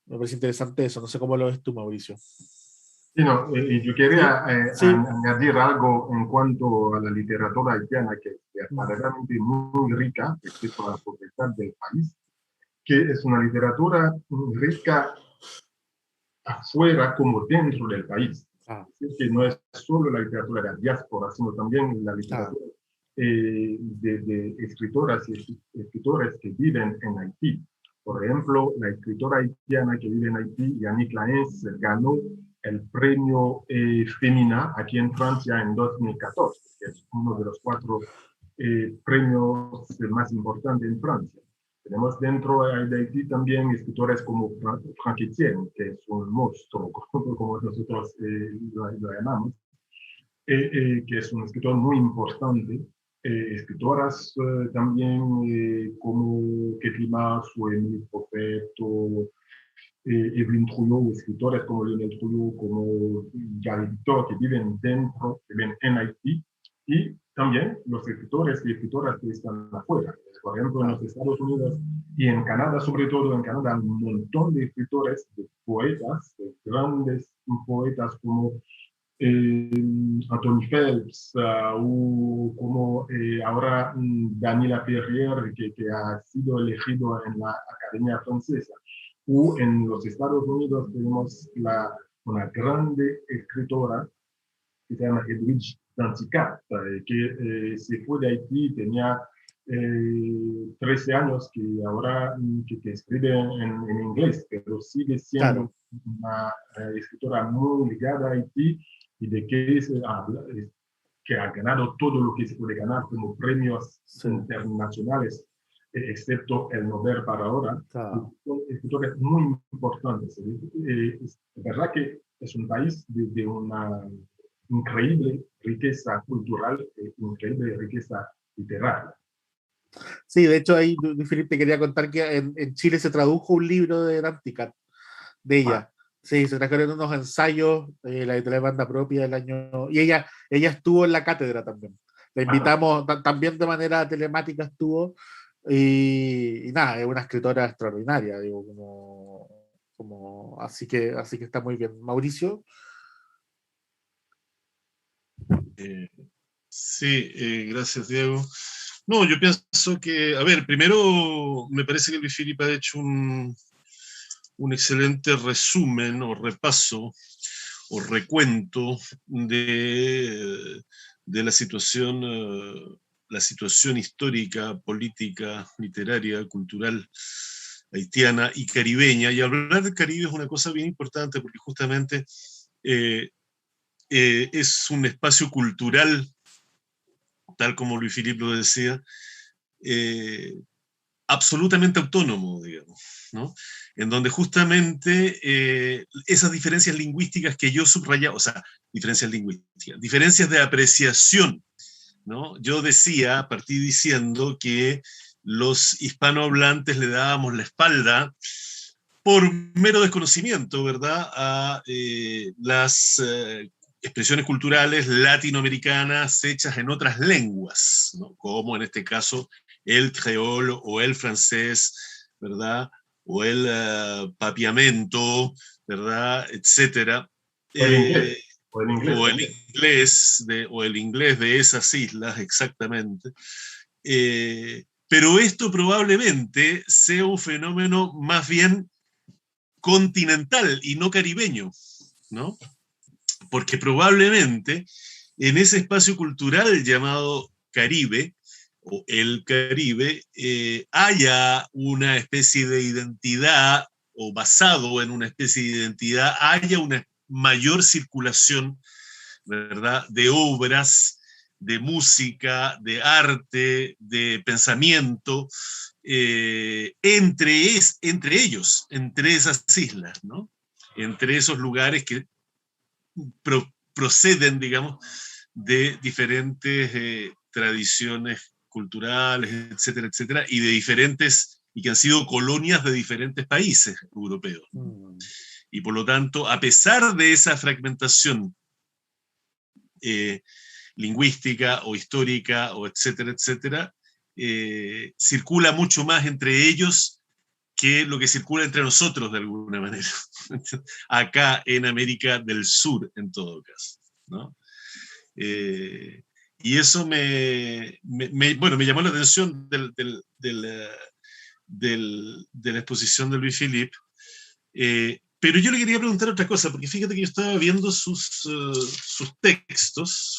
eso. No sé cómo lo ves tú, Mauricio. Sí, no, yo quería Sí. añadir algo en cuanto a la literatura haitiana, que es verdaderamente muy rica respecto a la potestad del país, que es una literatura rica afuera como dentro del país. Es decir, que no es solo la literatura de la diáspora, sino también la literatura de escritoras y escritores que viven en Haití. Por ejemplo, la escritora haitiana que vive en Haití, Yannick Laens, ganó el premio Femina aquí en Francia en 2014, que es uno de los 4 premios más importantes en Francia. Tenemos dentro de Haití también escritores como Franck Etienne, que es un monstruo, como nosotros lo llamamos, que es un escritor muy importante. Escritoras también como Ketty Mars o Émilie Prophet o Evelyn Trouillot, escritores como Lionel Trouillot, como Gary Victor, que viven en Haití, y también los escritores y escritoras que están afuera. Por ejemplo, en los Estados Unidos y en Canadá, sobre todo en Canadá, un montón de escritores, de poetas, de grandes poetas como Anthony Phelps, o como ahora Daniela Perrier, que ha sido elegido en la Academia Francesa. O en los Estados Unidos tenemos una grande escritora que se llama Edwidge Danticat, que se fue de Haití, tenía 13 años, que ahora que escribe en inglés, pero sigue siendo una escritora muy ligada a Haití, y de que que ha ganado todo lo que se puede ganar como premios internacionales, excepto el Nobel para ahora. Son escritores muy importantes. Es verdad que es un país de una increíble riqueza cultural, increíble riqueza literaria. Sí, de hecho, ahí, Felipe, te quería contar que en Chile se tradujo un libro de Danticat, de ella. Sí, se trajeron unos ensayos, la editorial Banda Propia del año. Y ella estuvo en la cátedra también. La invitamos también de manera telemática, estuvo. Y nada, es una escritora extraordinaria, digo, así que está muy bien. Mauricio. Sí, gracias, Diego. No, yo pienso que, a ver, primero me parece que Luis Felipe ha hecho un excelente resumen o repaso o recuento de la situación histórica, política, literaria, cultural haitiana y caribeña. Y hablar del Caribe es una cosa bien importante, porque justamente es un espacio cultural, tal como Luis Felipe lo decía, absolutamente autónomo, digamos, ¿no? En donde justamente esas diferencias lingüísticas que yo subrayaba, o sea, diferencias lingüísticas, diferencias de apreciación, ¿no? Yo partí diciendo que los hispanohablantes le dábamos la espalda por mero desconocimiento, ¿verdad?, a las expresiones culturales latinoamericanas hechas en otras lenguas, ¿no? Como en este caso el creol o el francés, ¿verdad? O el papiamento, ¿verdad? Etcétera. O el inglés. O el inglés. O el inglés de esas islas, exactamente. Pero esto probablemente sea un fenómeno más bien continental y no caribeño, ¿no? Porque probablemente en ese espacio cultural llamado Caribe, o el Caribe, haya una especie de identidad, o basado en una especie de identidad, haya una mayor circulación, ¿verdad?, de obras, de música, de arte, de pensamiento, entre ellos, entre esas islas, ¿no? Entre esos lugares que proceden, digamos, de diferentes tradiciones culturales, etcétera, etcétera, y de diferentes, y que han sido colonias de diferentes países europeos. Y por lo tanto, a pesar de esa fragmentación lingüística o histórica, o etcétera, etcétera, circula mucho más entre ellos que lo que circula entre nosotros de alguna manera, acá en América del Sur en todo caso, ¿no? Y eso me llamó la atención de la exposición de Louis Philippe, pero yo le quería preguntar otra cosa, porque fíjate que yo estaba viendo sus textos,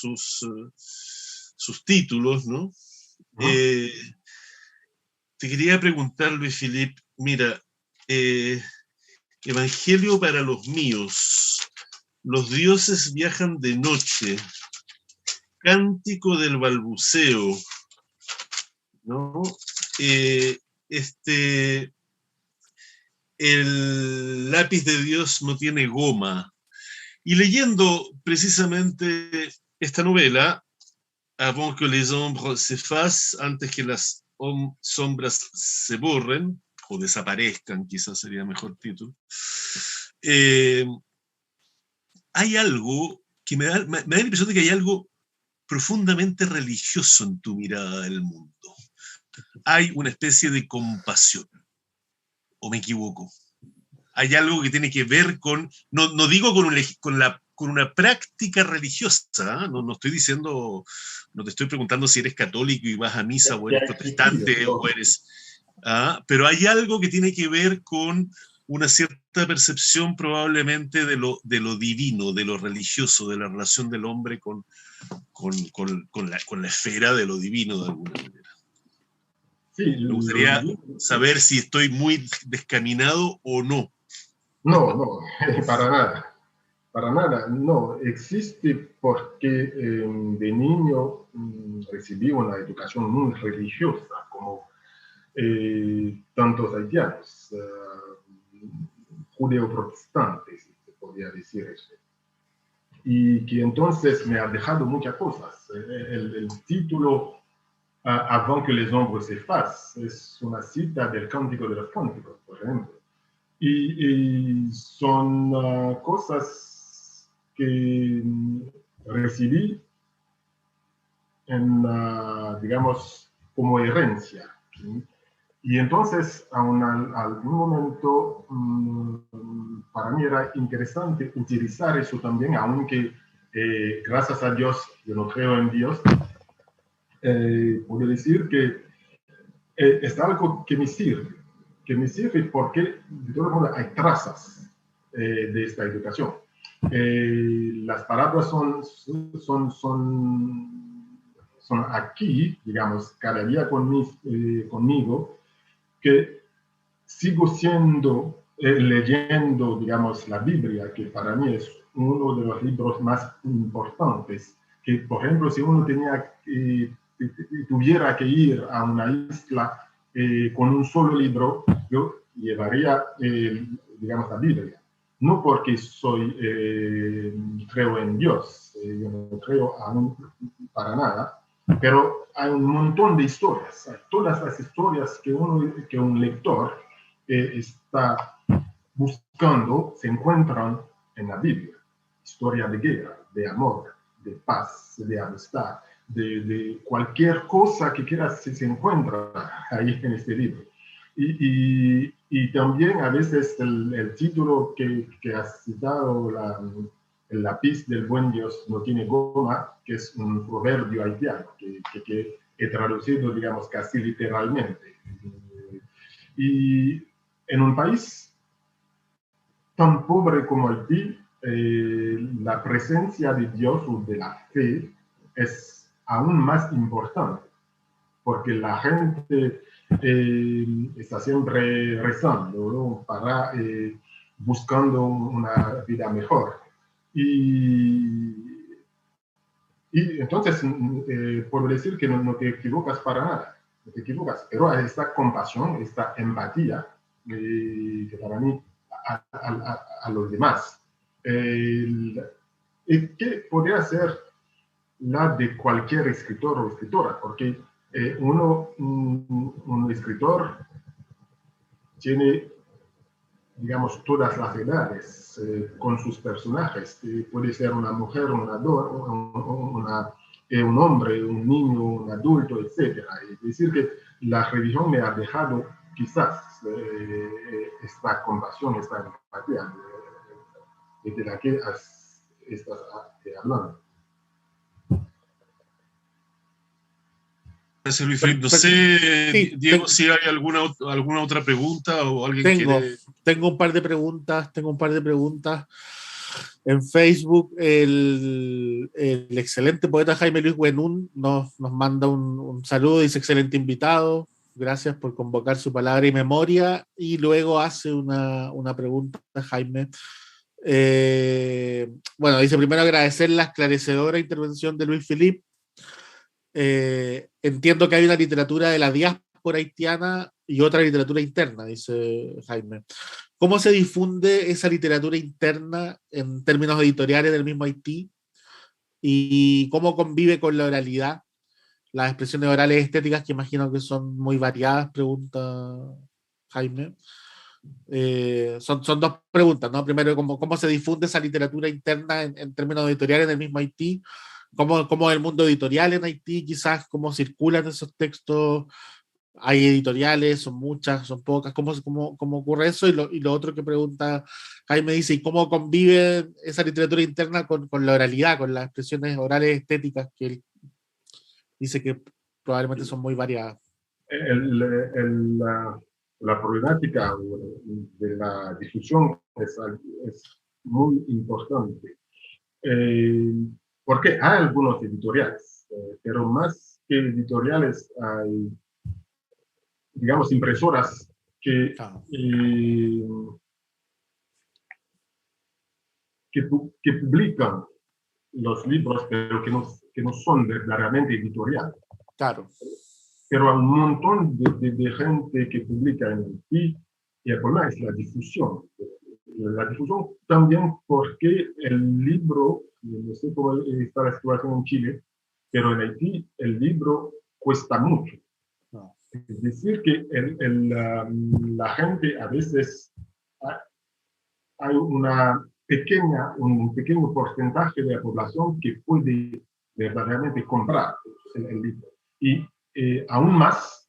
sus títulos, ¿no? Te quería preguntar, Louis Philippe, mira, Evangelio para los míos, los dioses viajan de noche, cántico del balbuceo, ¿no? El lápiz de Dios no tiene goma. Y leyendo precisamente esta novela, Avant que les ombres s'effacent, antes que las sombras se borren, o desaparezcan, quizás sería mejor título, hay algo que me da la impresión de que hay algo profundamente religioso en tu mirada del mundo. Hay una especie de compasión, ¿o me equivoco? Hay algo que tiene que ver con, no digo con una práctica religiosa, ¿eh? No estoy diciendo, no te estoy preguntando si eres católico y vas a misa, o eres protestante, o eres... pero hay algo que tiene que ver con una cierta percepción probablemente de lo divino, de lo religioso, de la relación del hombre con la esfera de lo divino de alguna manera. Sí, me gustaría saber si estoy muy descaminado o no. No, para nada, no. Existe porque de niño recibí una educación muy religiosa, como tantos haitianos, judeo-protestantes, se podría decir eso. Y que entonces me ha dejado muchas cosas. El título Avant que les ombres s'effacent es una cita del Cántico de los Cánticos, por ejemplo. Y son cosas que recibí en, digamos, como herencia. ¿Sí? Y entonces, a algún momento, para mí era interesante utilizar eso también, aunque gracias a Dios, yo no creo en Dios, puedo decir que es algo que me sirve porque de todo modo hay trazas de esta educación. Las palabras son aquí, digamos, cada día conmigo, que sigo leyendo, digamos, la Biblia, que para mí es uno de los libros más importantes, que, por ejemplo, si uno tuviera que ir a una isla con un solo libro, yo llevaría, digamos, la Biblia. No porque creo en Dios, yo no creo aún para nada, pero hay un montón de historias, todas las historias que un lector está buscando se encuentran en la Biblia. historia de guerra, de amor, de paz, de amistad, de cualquier cosa que quieras se encuentra ahí en este libro. Y también a veces el título que has citado, el lápiz del buen Dios no tiene goma, que es un proverbio haitiano, que he traducido, digamos, casi literalmente. Y en un país tan pobre como Haití, la presencia de Dios o de la fe es aún más importante, porque la gente está siempre rezando, ¿no? Para buscando una vida mejor. Y entonces, puedo decir que no te equivocas para nada, no te equivocas, pero esta compasión, esta empatía, que para mí a los demás, que podría ser la de cualquier escritor o escritora, porque un escritor tiene, digamos, todas las edades con sus personajes. Puede ser una mujer, un hombre, un niño, un adulto, etc. Es decir, que la religión me ha dejado quizás esta compasión, esta empatía de la que estás hablando. Gracias, Luis Felipe. No sé, Sí, Diego, si hay alguna otra pregunta o alguien quiere... Tengo un par de preguntas. En Facebook, el excelente poeta Jaime Luis Buenún nos manda un saludo, dice excelente invitado, gracias por convocar su palabra y memoria, y luego hace una pregunta, Jaime. Bueno, dice primero agradecer la esclarecedora intervención de Luis Felipe. Entiendo que hay una literatura de la diáspora haitiana y otra literatura interna, dice Jaime. ¿Cómo se difunde esa literatura interna en términos editoriales del mismo Haití? ¿Y cómo convive con la oralidad? Las expresiones orales estéticas, que imagino que son muy variadas, pregunta Jaime. Son dos preguntas, ¿no? Primero, ¿cómo se difunde esa literatura interna en términos editoriales en el mismo Haití? ¿Cómo es el mundo editorial en Haití? Quizás, ¿cómo circulan esos textos? ¿Hay editoriales? ¿Son muchas? ¿Son pocas? ¿Cómo ocurre eso? Y lo otro que pregunta Jaime dice, ¿y cómo convive esa literatura interna con la oralidad, con las expresiones orales estéticas que él dice que probablemente son muy variadas? La problemática de la difusión es muy importante. Porque hay algunos editoriales, pero más que editoriales hay, digamos, impresoras que, que publican los libros, pero que no son verdaderamente editoriales. Claro. Pero hay un montón de gente que publica en Haití, y el problema es la difusión. La difusión también porque el libro, no sé cómo está la situación en Chile, pero en Haití el libro cuesta mucho. No. Es decir, que la gente a veces hay un pequeño porcentaje de la población que puede verdaderamente comprar el libro. Y aún más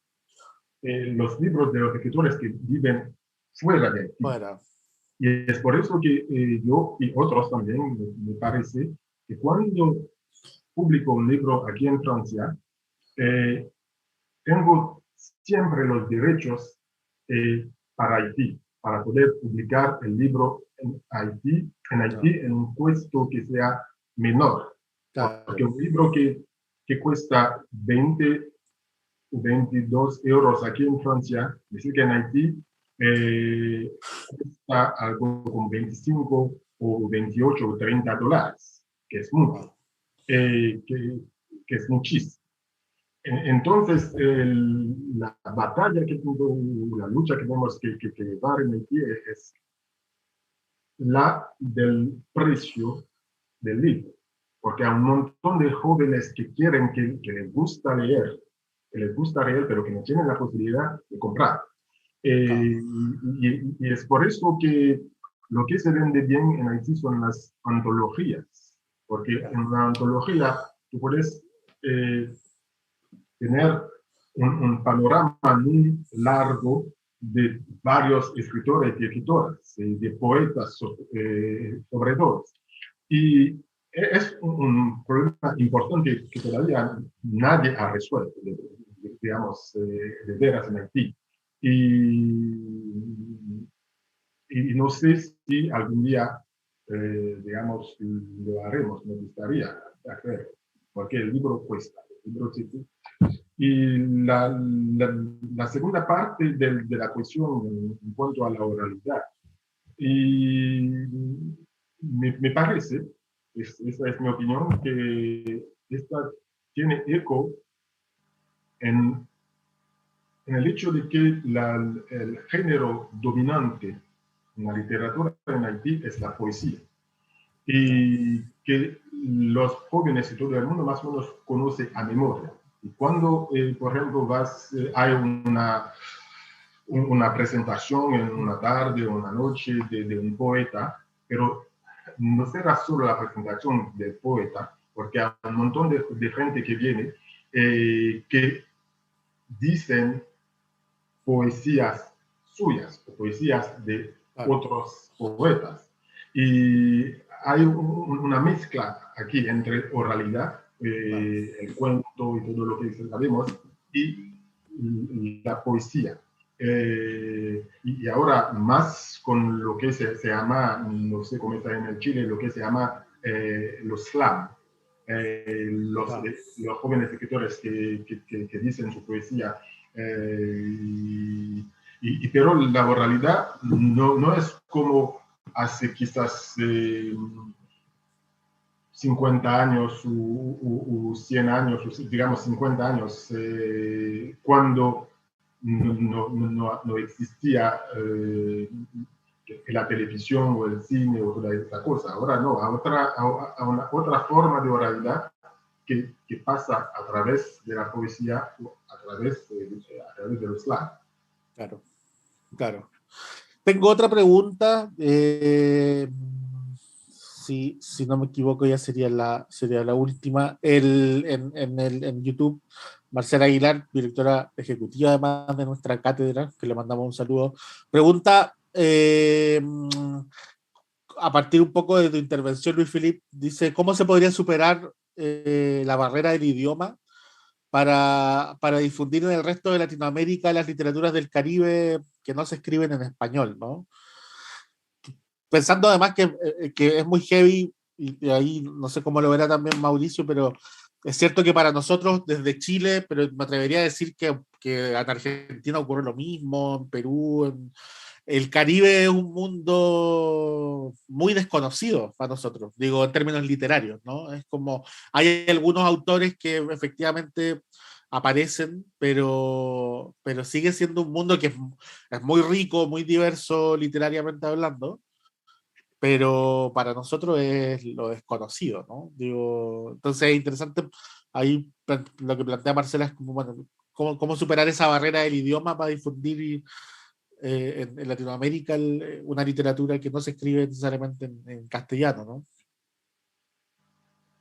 los libros de los escritores que viven fuera de Haití. Fuera. Y es por eso que yo y otros también me parece que cuando publico un libro aquí en Francia, tengo siempre los derechos para Haití, para poder publicar el libro en Haití en un costo que sea menor. Claro. Porque un libro que cuesta 20 o 22 euros aquí en Francia, decir que en Haití cuesta algo con 25 o 28 o 30 dólares, que es mucho, que es muchísimo. Entonces, la batalla la lucha que tenemos que llevar en Haití es la del precio del libro, porque hay un montón de jóvenes que quieren, que les gusta leer, pero que no tienen la posibilidad de comprar. Y es por eso que lo que se vende bien en Haití son las antologías, porque en una antología tú puedes tener un panorama muy largo de varios escritores y escritoras, de poetas sobre todo. Y es un problema importante que todavía nadie ha resuelto, digamos, de veras en Haití. Y no sé si algún día, digamos, lo haremos, me gustaría hacerlo, porque el libro cuesta. El libro y la segunda parte de la cuestión en cuanto a la oralidad. Y me parece, esa es mi opinión, que esta tiene eco en el hecho de que el género dominante en la literatura en Haití es la poesía. Y que los jóvenes y todo el mundo más o menos conoce a memoria. Y cuando, por ejemplo, hay una presentación en una tarde o una noche de un poeta, pero no será solo la presentación del poeta, porque hay un montón de gente que viene que dicen poesías suyas, o poesías de otros poetas. Y hay una mezcla aquí entre oralidad, el cuento y todo lo que sabemos, y la poesía. Y ahora más con lo que se llama, no sé cómo está en el Chile, lo que se llama los slam. Los jóvenes escritores que dicen su poesía. Pero la oralidad no es como hace quizás 50 años o 100 años, digamos 50 años, cuando no existía la televisión o el cine o toda esta cosa. Ahora no, a una otra forma de oralidad que pasa a través de la poesía o a través de los slam. Claro, claro. Tengo otra pregunta. Si no me equivoco, ya sería la última. En YouTube, Marcela Aguilar, directora ejecutiva además de nuestra cátedra, que le mandamos un saludo, pregunta, a partir un poco de tu intervención, Luis Felipe, dice, ¿cómo se podría superar la barrera del idioma para difundir en el resto de Latinoamérica las literaturas del Caribe que no se escriben en español, ¿no? Pensando además que es muy heavy, y ahí no sé cómo lo verá también Mauricio, pero es cierto que para nosotros desde Chile, pero me atrevería a decir que en Argentina ocurre lo mismo, en Perú, el Caribe es un mundo muy desconocido para nosotros, digo, en términos literarios, ¿no? Es como, hay algunos autores que efectivamente aparecen, pero sigue siendo un mundo que es muy rico, muy diverso literariamente hablando, pero para nosotros es lo desconocido, ¿no? Digo, entonces es interesante, ahí lo que plantea Marcela es como, bueno, cómo superar esa barrera del idioma para difundir en Latinoamérica una literatura que no se escribe necesariamente en castellano, ¿no?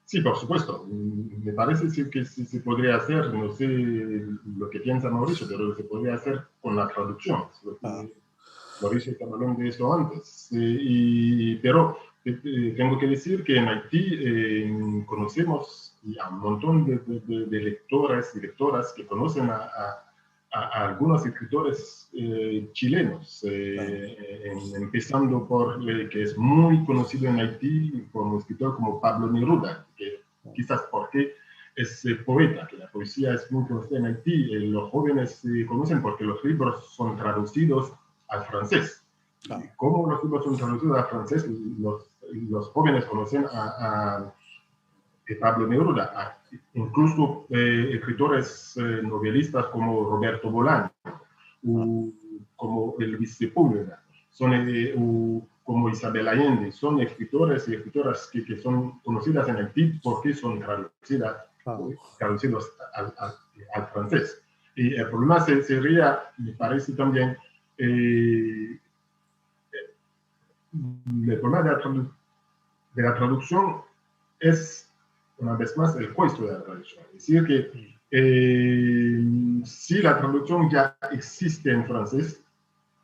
Sí, por supuesto. Me parece que sí se podría hacer, no sé lo que piensa Mauricio, pero se podría hacer con la traducción. Mauricio estaba hablando de eso antes. Pero tengo que decir que en Haití conocemos a un montón de lectoras y lectoras que conocen a algunos escritores chilenos, empezando por que es muy conocido en Haití como escritor como Pablo Neruda, que quizás porque es poeta, que la poesía es muy conocida en Haití. Los jóvenes conocen porque los libros son traducidos al francés. ¿Cómo los libros son traducidos al francés? Los jóvenes conocen a Pablo Neruda, incluso escritores novelistas como Roberto Bolaño, como Elvis Sepúlveda, como Isabel Allende, son escritores y escritoras que son conocidas en Haití porque son traducidos al francés. Y el problema sería, me parece también, el problema de la traducción es, una vez más, el costo de la traducción. Es decir, que si la traducción ya existe en francés,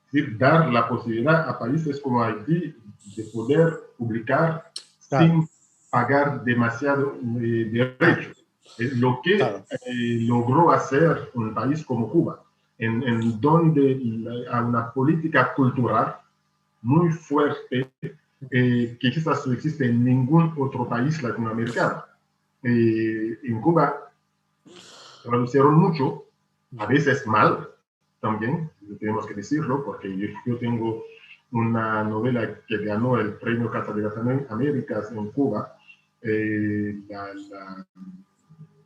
es decir, dar la posibilidad a países como Haití de poder publicar sin pagar demasiado derecho. Lo que logró hacer un país como Cuba, en donde hay una política cultural muy fuerte que quizás no existe en ningún otro país latinoamericano. En Cuba traducieron mucho, a veces mal también, tenemos que decirlo, porque yo tengo una novela que ganó el premio Casa de las Américas en Cuba,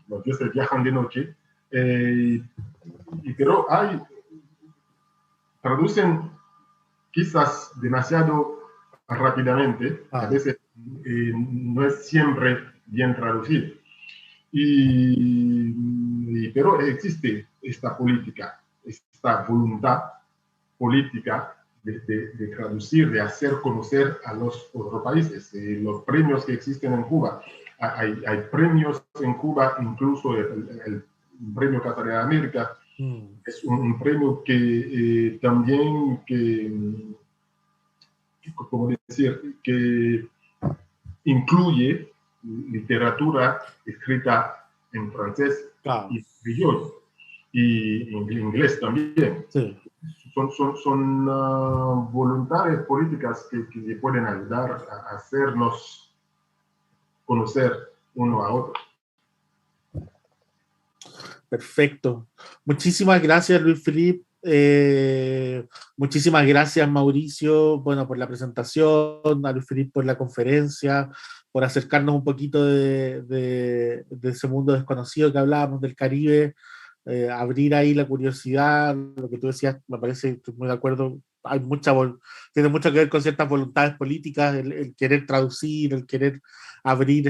Los dioses viajan de noche, pero traducen quizás demasiado rápidamente, a veces no es siempre bien traducido. Pero existe esta política, esta voluntad política de traducir, de hacer conocer a los otros países. Los premios que existen en Cuba, hay premios en Cuba, incluso el premio Casa de América, es un premio que también, ¿cómo decir?, que incluye literatura escrita en francés y criollo, y en inglés también. Sí. Son voluntades políticas que pueden ayudar a hacernos conocer uno a otro. Perfecto. Muchísimas gracias, Luis Felipe. Muchísimas gracias, Mauricio, bueno, por la presentación, a Luis Felipe por la conferencia, por acercarnos un poquito de ese mundo desconocido que hablábamos del Caribe, abrir ahí la curiosidad, lo que tú decías, me parece, estoy muy de acuerdo, tiene mucho que ver con ciertas voluntades políticas, el querer traducir, el querer abrir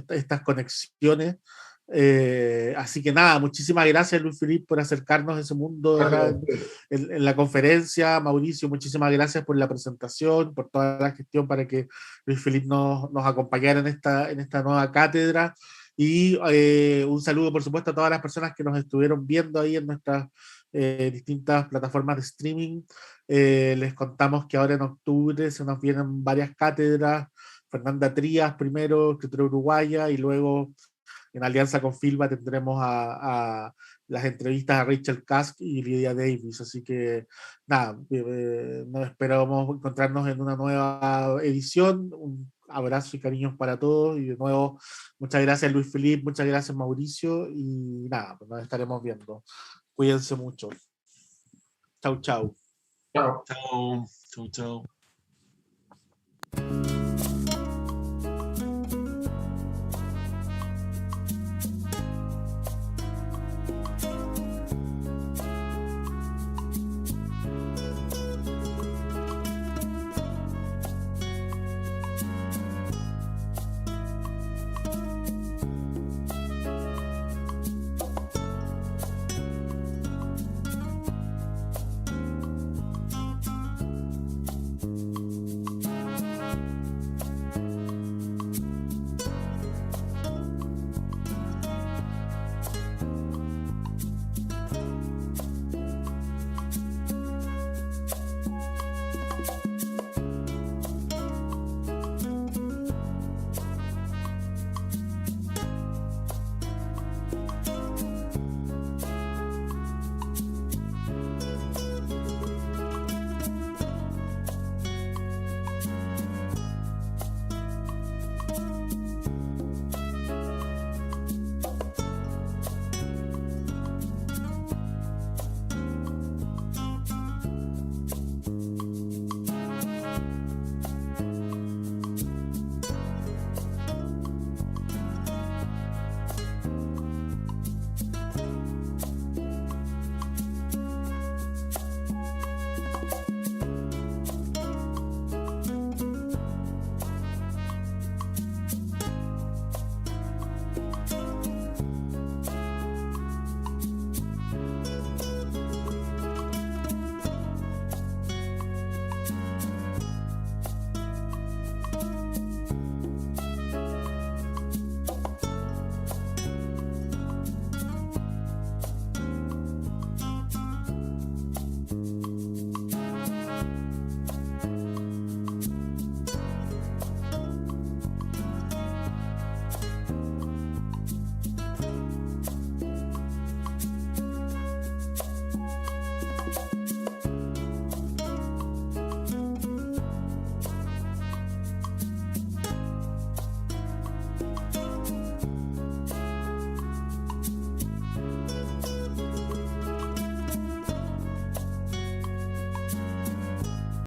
estas conexiones. Así que nada, muchísimas gracias, Luis Felipe, por acercarnos a ese mundo en la conferencia. Mauricio, muchísimas gracias por la presentación, por toda la gestión para que Luis Felipe nos acompañara en esta nueva cátedra. Y un saludo, por supuesto, a todas las personas que nos estuvieron viendo ahí en nuestras distintas plataformas de streaming. Les contamos que ahora en octubre se nos vienen varias cátedras. Fernanda Trías primero, escritora uruguaya, y luego en alianza con Filba tendremos a las entrevistas a Rachel Kask y Lydia Davis. Así que nada, nos esperamos encontrarnos en una nueva edición. Un abrazo y cariños para todos. Y de nuevo, muchas gracias, Luis Felipe, muchas gracias, Mauricio. Y nada, pues nos estaremos viendo. Cuídense mucho. Chau, chau. Chao. Chao, chao, chao.